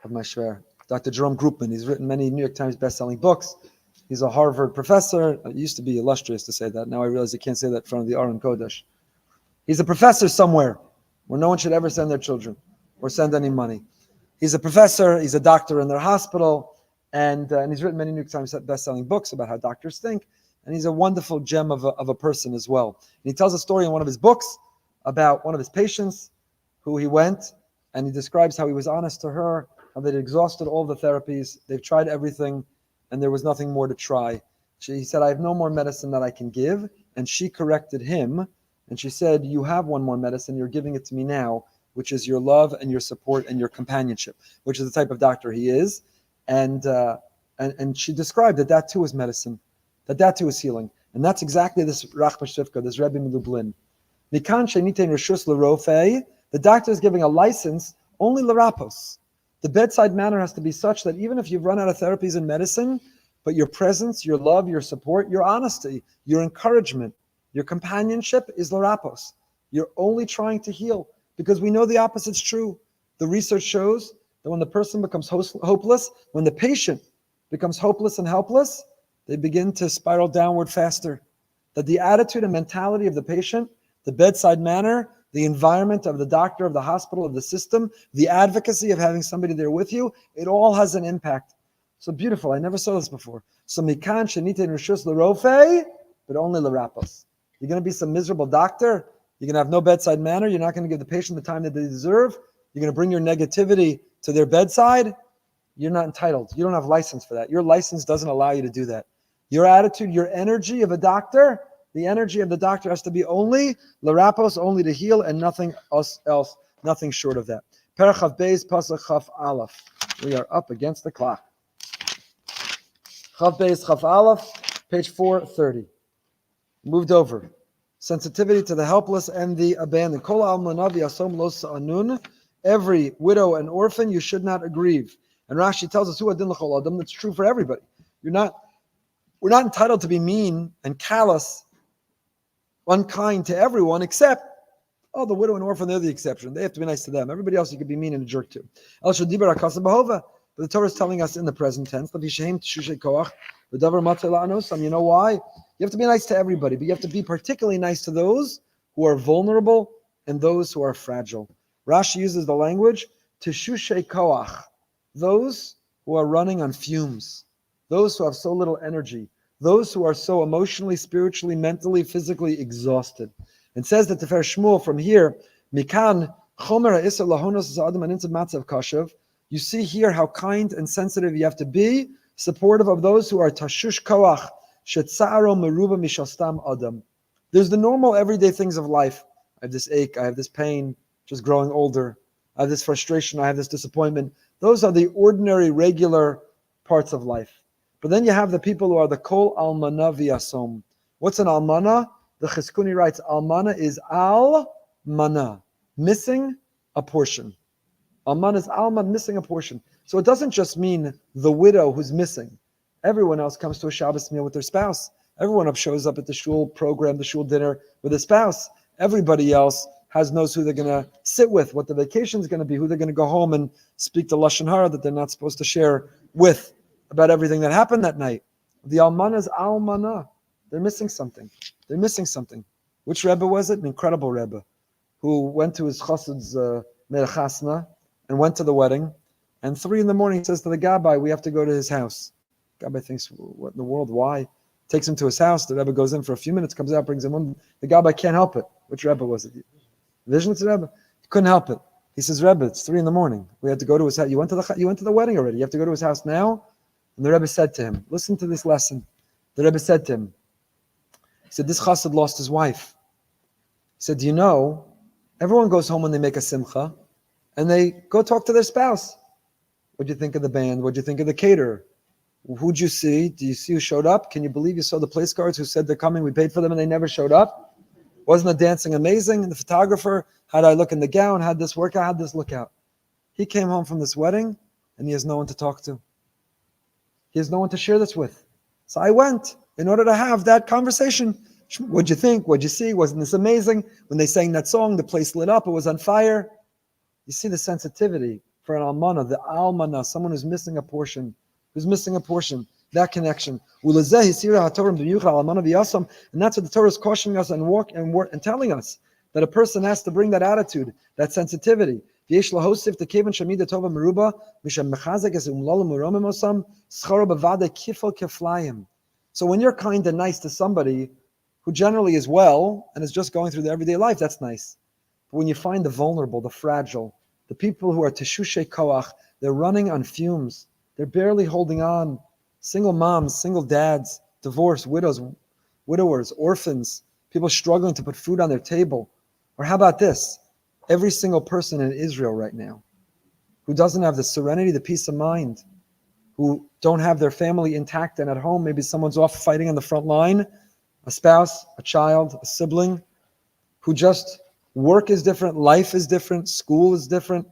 of my shver, Dr. Jerome Groupman. He's written many New York Times best-selling books. He's a Harvard professor. It used to be illustrious to say that. Now I realize you can't say that in front of the Aron Kodesh. He's a professor somewhere where no one should ever send their children or send any money. He's a professor. He's a doctor in their hospital. And he's written many New York Times best-selling books about how doctors think. And he's a wonderful gem of a person as well. And he tells a story in one of his books about one of his patients who he went, and he describes how he was honest to her, how they'd exhausted all the therapies, they've tried everything, and there was nothing more to try. He said, I have no more medicine that I can give. And she corrected him, and she said, you have one more medicine, you're giving it to me now, which is your love and your support and your companionship, which is the type of doctor he is. And she described that too is medicine, that too is healing. And that's exactly this Rachmastrivka, this Rebbe in Lublin. The doctor is giving a license only l'rapos. The bedside manner has to be such that even if you've run out of therapies and medicine, but your presence, your love, your support, your honesty, your encouragement, your companionship is l'rapos. You're only trying to heal, because we know the opposite's true. The research shows that when the person becomes hopeless, when the patient becomes hopeless and helpless, they begin to spiral downward faster. That the attitude and mentality of the patient, the bedside manner, the environment of the doctor, of the hospital, of the system, the advocacy of having somebody there with you, it all has an impact. So beautiful. I never saw this before. So mikan shenite rishus l'rofe, but only l'rapos. You're going to be some miserable doctor. You're going to have no bedside manner. You're not going to give the patient the time that they deserve. You're going to bring your negativity to their bedside. You're not entitled. You don't have license for that. Your license doesn't allow you to do that. Your attitude, your energy of a doctor, the energy of the doctor has to be only l'rapos, only to heal, and nothing else, nothing short of that. Perchav Beis Pasuk Chaf Aleph. We are up against the clock. Chav Beis Chaf Aleph, page 430. Moved over. Sensitivity to the helpless and the abandoned. Kol almana v'yasom lo sa'anun. Every widow and orphan you should not aggrieve. And Rashi tells us, "Hu adin l'chol adam." That's true for everybody. We're not entitled to be mean and callous, unkind to everyone, except, the widow and orphan, they're the exception. They have to be nice to them. Everybody else you could be mean and a jerk to. But the Torah is telling us in the present tense, you know why? You have to be nice to everybody, but you have to be particularly nice to those who are vulnerable and those who are fragile. Rashi uses the language, teshushe koach, those who are running on fumes, those who have so little energy, those who are so emotionally, spiritually, mentally, physically exhausted. It says that the Shmuel from here, Mikan Chomer Ha'isa Lahonos Adam Anintav Matzav Kashav. You see here how kind and sensitive you have to be, supportive of those who are Tashush Koach, Shetzaro Meruba Mishastam Adam. There's the normal everyday things of life. I have this ache, I have this pain, just growing older. I have this frustration, I have this disappointment. Those are the ordinary, regular parts of life. But then you have the people who are the Kol Almana V'Yasom. What's an Almana? The Chizkuni writes, Almana is Al-Mana, missing a portion. Almana is Alman, missing a portion. So it doesn't just mean the widow who's missing. Everyone else comes to a Shabbos meal with their spouse. Everyone else shows up at the shul program, the shul dinner with a spouse. Everybody else knows who they're going to sit with, what the vacation is going to be, who they're going to go home and speak to Lashon Hara that they're not supposed to share with about everything that happened that night. The Almana is Almana. They're missing something. They're missing something. Which Rebbe was it? An incredible Rebbe who went to his chassid's merachasna and went to the wedding. And 3 a.m, he says to the Gabbai, we have to go to his house. Gabbai thinks, what in the world? Why? Takes him to his house. The Rebbe goes in for a few minutes, comes out, brings him home. The Gabbai can't help it. Which Rebbe was it? Vision to Rebbe? He couldn't help it. He says, Rebbe, it's 3 a.m. We had to go to his house. You went to the wedding already. You have to go to his house now? And the Rebbe said to him, listen to this lesson. The Rebbe said to him, he said, this chassid lost his wife. He said, do you know, everyone goes home when they make a simcha, and they go talk to their spouse. What'd you think of the band? What'd you think of the caterer? Who'd you see? Do you see who showed up? Can you believe you saw the place guards who said they're coming? We paid for them and they never showed up. Wasn't the dancing amazing? And the photographer, how'd I look in the gown? How'd this work out? How'd this look out? He came home from this wedding and he has no one to talk to. He has no one to share this with. So I went in order to have that conversation. What'd you think? What'd you see? Wasn't this amazing? When they sang that song, the place lit up, it was on fire. You see the sensitivity for an almana, the almana, someone who's missing a portion, that connection. And that's what the Torah is cautioning us and telling us, that a person has to bring that attitude, that sensitivity. So when you're kind and nice to somebody who generally is well and is just going through their everyday life, that's nice. But when you find the vulnerable, the fragile, the people who are teshushe koach, they're running on fumes, they're barely holding on, single moms, single dads, divorced, widows, widowers, orphans, people struggling to put food on their table. Or how about this? Every single person in Israel right now who doesn't have the serenity, the peace of mind, who don't have their family intact and at home, maybe someone's off fighting on the front line, a spouse, a child, a sibling, who just work is different, life is different, school is different,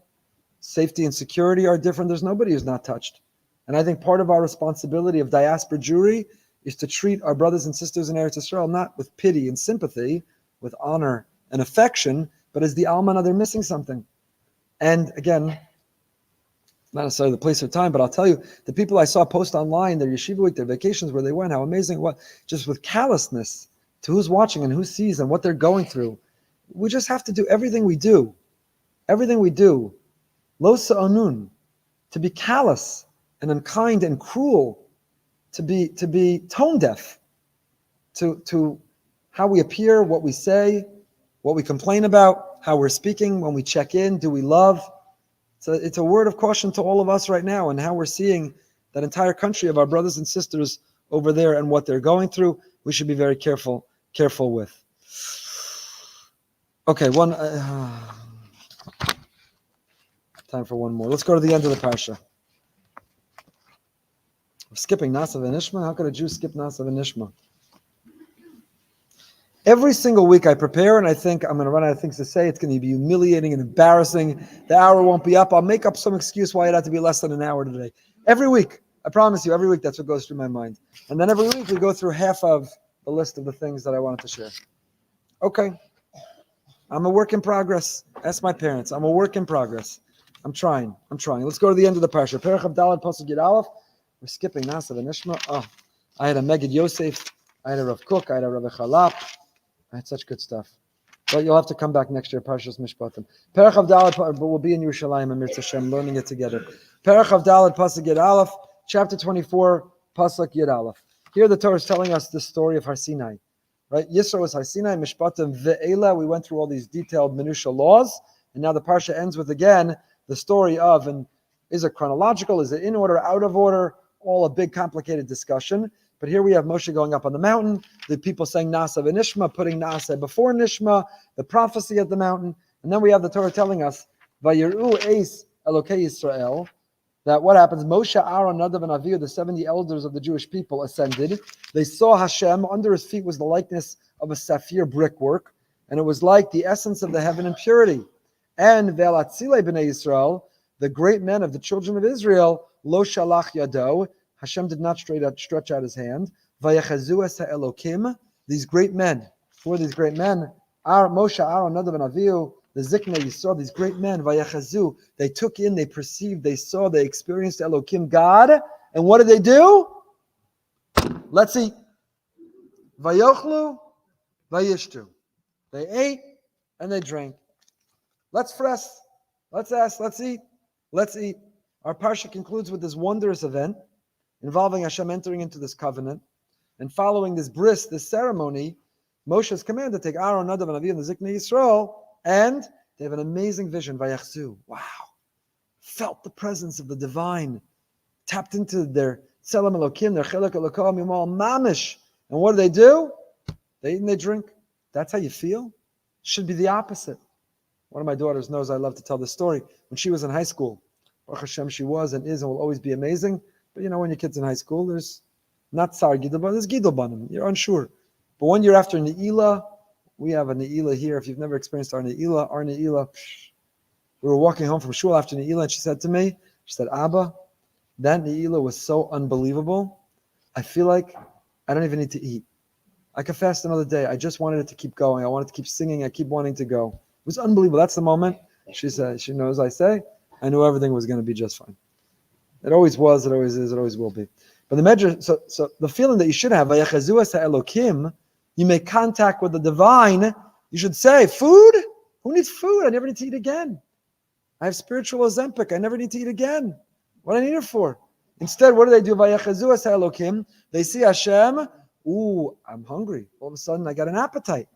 safety and security are different. There's nobody who's not touched. And I think part of our responsibility of diaspora Jewry is to treat our brothers and sisters in Eretz Yisrael not with pity and sympathy, with honor and affection, but as the almana, they're missing something. And again, not necessarily the place or time, but I'll tell you, the people I saw post online, their yeshiva week, their vacations, where they went, how amazing, what, just with callousness to who's watching and who sees and what they're going through. We just have to do everything we do, lo sa'anun, to be callous and unkind and cruel, to be tone deaf to how we appear, what we say, what we complain about, how we're speaking, when we check in, do we love? So it's a word of caution to all of us right now and how we're seeing that entire country of our brothers and sisters over there and what they're going through. We should be very careful with. Okay, time for one more. Let's go to the end of the Parsha. We're skipping Nasa v'Nishma. How could a Jew skip Nasa v'Nishma? Every single week I prepare and I think I'm going to run out of things to say. It's going to be humiliating and embarrassing. The hour won't be up. I'll make up some excuse why it had to be less than an hour today. Every week, I promise you, every week that's what goes through my mind. And then every week we go through half of the list of the things that I wanted to share. Okay. I'm a work in progress. Ask my parents. I'm a work in progress. I'm trying. Let's go to the end of the Parsha. Perach of Daled Pasuk Yud Aleph. We're skipping Nasa v'Nishma. Oh, I had a Megid Yosef. I had a Rav Kook. I had a Rav Chalap. I had such good stuff. But you'll have to come back next year, Parshas Mishpatim. Perach of Daled, but we'll be in Yerushalayim and Mirz Hashem, learning it together. Perach of Daled, Pasuk Yud Aleph, chapter 24, Pasuk Yud Aleph. Here the Torah is telling us the story of Har Sinai. Right? Yisro was Har Sinai, Mishpatim ve'ela. We went through all these detailed minutiae laws, and now the Parsha ends with, again, the story of, and is it chronological, is it in order, out of order, all a big complicated discussion. But here we have Moshe going up on the mountain, the people saying Nasa v'Nishma, putting Nasa before Nishma, the prophecy at the mountain, and then we have the Torah telling us, Vayiru Eis Elokei Yisrael, that what happens, Moshe, Aaron, Nadav, and Avihu, the 70 elders of the Jewish people, ascended. They saw Hashem. Under his feet was the likeness of a sapphire brickwork, and it was like the essence of the heaven and purity. And Ve'alatzilei b'nei Yisrael, the great men of the children of Israel, Lo Shalach Yado, Hashem did not stretch out his hand. Vayechazu es ha'elokim, these great men. Who are these great men? Moshe, Aaron, Nadav, and Avihu, the Zikna, you saw these great men. Vayechazu, they took in, they perceived, they saw, they experienced Elokim, God. And what did they do? Let's eat. Vayochlu, vayishtu. They ate and they drank. Let's press. Let's ask. Let's eat. Let's eat. Our Parsha concludes with this wondrous event involving Hashem entering into this covenant, and following this bris, this ceremony, Moshe's command to take Aaron, Nadav, and Avihu, and the Zikna Yisrael, and they have an amazing vision. Vayachzu, wow, felt the presence of the divine, tapped into their Tzelem Elokim, their Chelek Elokim, Yimal Mamish, and what do? They eat and they drink. That's how you feel? Should be the opposite. One of my daughters knows I love to tell this story. When she was in high school, Baruch Hashem, she was and is and will always be amazing. But you know, when your kid's in high school, there's not Sar Gidel, but there's Gidel Banim. You're unsure. But 1 year after Ne'ilah, we have a Ne'ilah here. If you've never experienced our Ne'ilah, we were walking home from shul after Ne'ilah, and she said to me, Abba, that Ne'ilah was so unbelievable. I feel like I don't even need to eat. I could fast another day. I just wanted it to keep going. I wanted to keep singing. I keep wanting to go. It was unbelievable. That's the moment. She said, she knows I say, I knew everything was going to be just fine. It always was, it always is, it always will be. But the measure, so the feeling that you should have, Vayechazu es ha'elokim, you make contact with the divine, you should say, food? Who needs food? I never need to eat again. I have spiritual Ozempic. I never need to eat again. What do I need it for? Instead, what do? Vayechazu es ha'elokim. They see Hashem. Ooh, I'm hungry. All of a sudden, I got an appetite.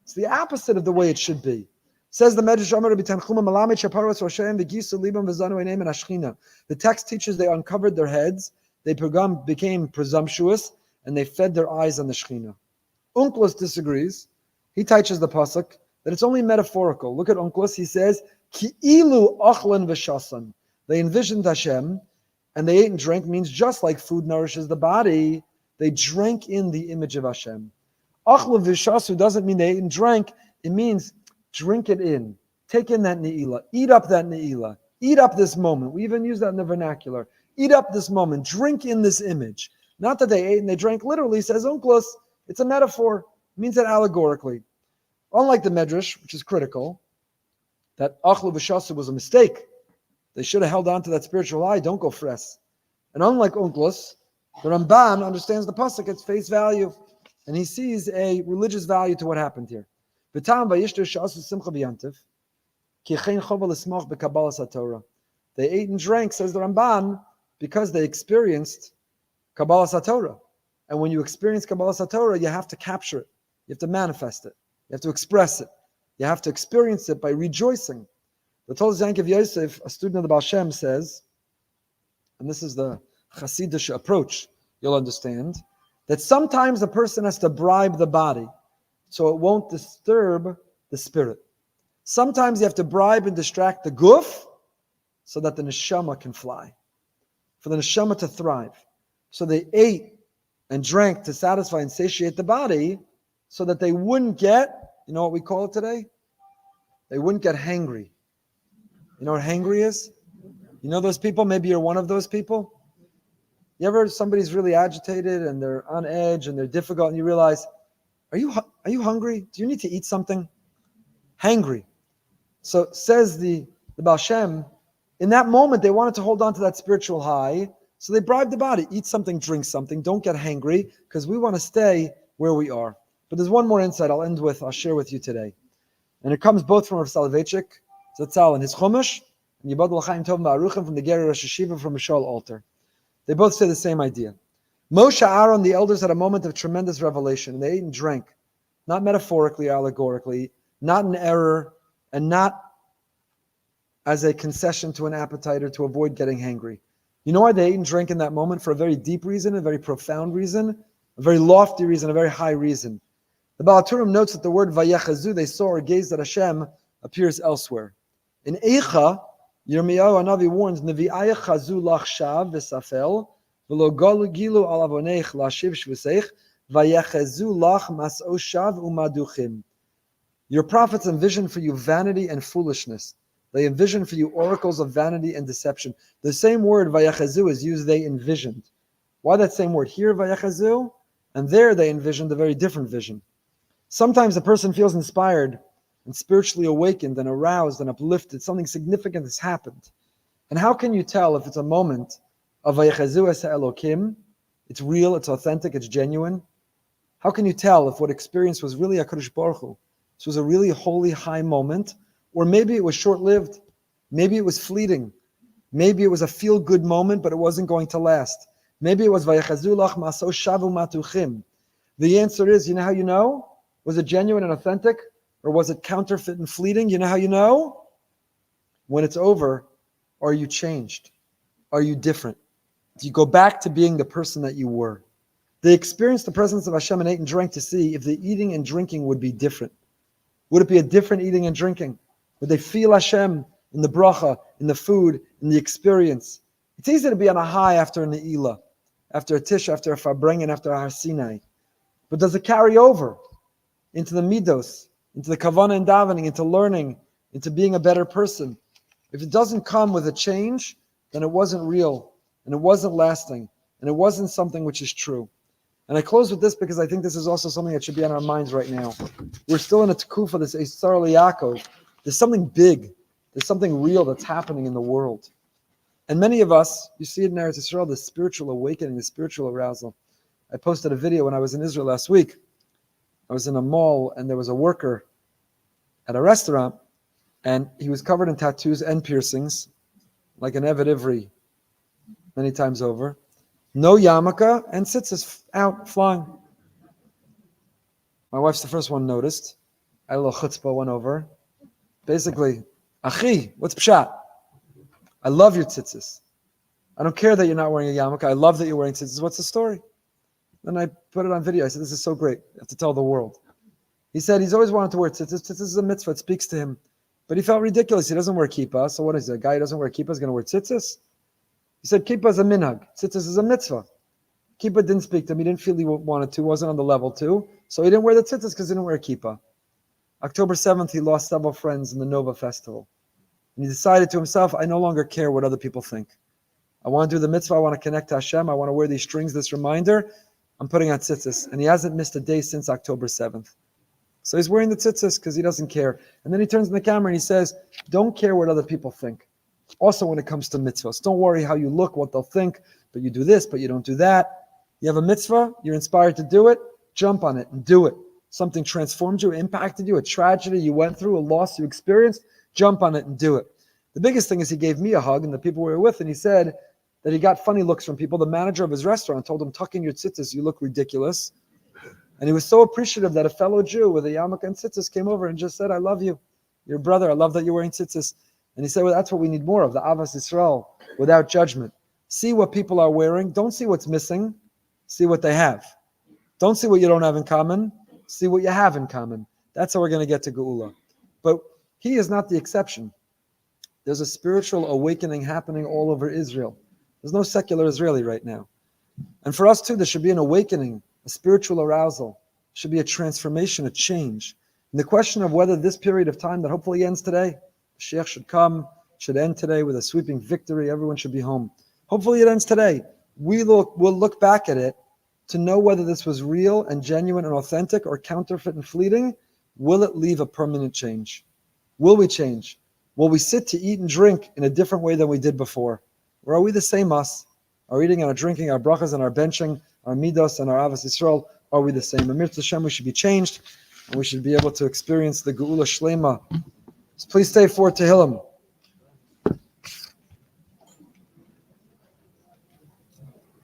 It's the opposite of the way it should be. Says the Medrash, the text teaches they uncovered their heads, they became presumptuous, and they fed their eyes on the Shekhinah. Onkelos disagrees. He teaches the pasuk that it's only metaphorical. Look at Onkelos. He says, Ki'ilu achlan v'shasan. They envisioned Hashem, and they ate and drank, means just like food nourishes the body, they drank in the image of Hashem. Achlan v'shasu doesn't mean they ate and drank. It means drink it in. Take in that Ne'ilah. Eat up that Ne'ilah. Eat up this moment. We even use that in the vernacular. Eat up this moment. Drink in this image. Not that they ate and they drank literally, says Onkelos. It's a metaphor. It means that allegorically. Unlike the Medrash, which is critical, that Achlu V'Shasu was a mistake. They should have held on to that spiritual high. Don't go fress. And unlike Onkelos, the Ramban understands the pasuk at face value, and he sees a religious value to what happened here. They ate and drank, says the Ramban, because they experienced Kabbalah Satorah. And when you experience Kabbalah Satorah, you have to capture it. You have to manifest it. You have to express it. You have to experience it by rejoicing. The Tolz Yankiv Yosef, a student of the Baal Shem, says, and this is the Hasidic approach, you'll understand, that sometimes a person has to bribe the body so it won't disturb the spirit. Sometimes you have to bribe and distract the guf so that the neshama can fly, for the neshama to thrive. So they ate and drank to satisfy and satiate the body so that they wouldn't get, you know what we call it today? They wouldn't get hangry. You know what hangry is? You know those people? Maybe you're one of those people. You ever, somebody's really agitated and they're on edge and they're difficult and you realize, are you hungry? Do you need to eat something? Hangry. So says the Baal Shem, in that moment they wanted to hold on to that spiritual high, so they bribed the body. Eat something, drink something, don't get hangry, because we want to stay where we are. But there's one more insight I'll share with you today. And it comes both from Rav Soloveitchik, Zatzal, and his Chumash, and Yibad L'chaim Tov Ma'aruchim from the Geri Rosh Hashiva from Mishal altar. They both say the same idea. Moshe, Aaron, the elders had a moment of tremendous revelation, and they ate and drank, not metaphorically, allegorically, not in error, and not as a concession to an appetite or to avoid getting hangry. You know why they ate and drank in that moment? For a very deep reason, a very profound reason, a very lofty reason, a very high reason. The Baal Turim notes that the word vayechazu, they saw or gazed at Hashem, appears elsewhere. In Eicha, Yirmiyahu Hanavi warns, Nevi'ayach chazu lach shav v'safel, v'lo gilu al avonech lashiv shvusech, vayechazu lach mas'o shav u'maduchim. Your prophets envision for you vanity and foolishness. They envision for you oracles of vanity and deception. The same word, vayachazu, is used, they envisioned. Why that same word? Here, vayachazu, and there they envisioned a very different vision. Sometimes a person feels inspired and spiritually awakened and aroused and uplifted. Something significant has happened. And how can you tell if it's a moment of vayachazu es ha'elokim? It's real, it's authentic, it's genuine. How can you tell if what experience was really HaKadosh Baruch Hu? This was a really holy, high moment, or maybe it was short-lived. Maybe it was fleeting. Maybe it was a feel-good moment, but it wasn't going to last. Maybe it was vayachazu lach maso shavu matuchim. The answer is, you know how you know? Was it genuine and authentic, or was it counterfeit and fleeting? You know how you know? When it's over, are you changed? Are you different? Do you go back to being the person that you were? They experienced the presence of Hashem and ate and drank to see if the eating and drinking would be different. Would it be a different eating and drinking? Would they feel Hashem in the bracha, in the food, in the experience? It's easy to be on a high after an Ne'ilah, after a Tish, after a Farbrengen, after a Har Sinai. But does it carry over into the Midos, into the Kavanah and Davening, into learning, into being a better person? If it doesn't come with a change, then it wasn't real, and it wasn't lasting, and it wasn't something which is true. And I close with this because I think this is also something that should be on our minds right now. We're still in a tekufa, this Eisar Yaakov. There's something big, there's something real that's happening in the world. And many of us, you see it in Eretz Yisrael, the spiritual awakening, the spiritual arousal. I posted a video when I was in Israel last week. I was in a mall and there was a worker at a restaurant and he was covered in tattoos and piercings, like an Eved Ivri, many times over. No yarmulke and tzitzis out, flying. My wife's the first one noticed. I had a little chutzpah, went over. Basically, Achi, what's pshat? I love your tzitzis. I don't care that you're not wearing a yarmulke. I love that you're wearing tzitzis. What's the story? Then I put it on video. I said, this is so great. I have to tell the world. He said he's always wanted to wear tzitzis. Tzitzis is a mitzvah. It speaks to him. But he felt ridiculous. He doesn't wear kippah. So what is it? A guy who doesn't wear kippah is going to wear tzitzis? He said kippah is a minhag. Tzitzis is a mitzvah. Kippah didn't speak to him. He didn't feel he wanted to. Wasn't on the level to. So he didn't wear the tzitzis because he didn't wear kippah. October 7th, he lost several friends in the Nova Festival. And he decided to himself, I no longer care what other people think. I want to do the mitzvah. I want to connect to Hashem. I want to wear these strings, this reminder. I'm putting on tzitzis. And he hasn't missed a day since October 7th. So he's wearing the tzitzis because he doesn't care. And then he turns to the camera and he says, don't care what other people think. Also, when it comes to mitzvahs, don't worry how you look, what they'll think, but you do this, but you don't do that. You have a mitzvah, you're inspired to do it, jump on it and do it. Something transformed you, impacted you, a tragedy you went through, a loss you experienced, jump on it and do it. The biggest thing is he gave me a hug and the people we were with, and he said that he got funny looks from people. The manager of his restaurant told him, tuck in your tzitzis, you look ridiculous. And he was so appreciative that a fellow Jew with a yarmulke and tzitzis came over and just said, I love you. Your brother, I love that you're wearing tzitzis. And he said, well, that's what we need more of, the Avas Yisrael, without judgment. See what people are wearing. Don't see what's missing. See what they have. Don't see what you don't have in common. See what you have in common. That's how we're going to get to Geula. But he is not the exception. There's a spiritual awakening happening all over Israel. There's no secular Israeli right now. And for us too, there should be an awakening, a spiritual arousal. There should be a transformation, a change. And the question of whether this period of time that hopefully ends today, the Sheikh should come, should end today with a sweeping victory, everyone should be home. Hopefully it ends today. We'll look back at it to know whether this was real and genuine and authentic or counterfeit and fleeting. Will it leave a permanent change? Will we change? Will we sit to eat and drink in a different way than we did before? Or are we the same us? Our eating and our drinking, our brachas and our benching, our midos and our avos Yisrael, are we the same? Amir Hashem, we should be changed and we should be able to experience the Geula Shlema. So please stay for Tehillim.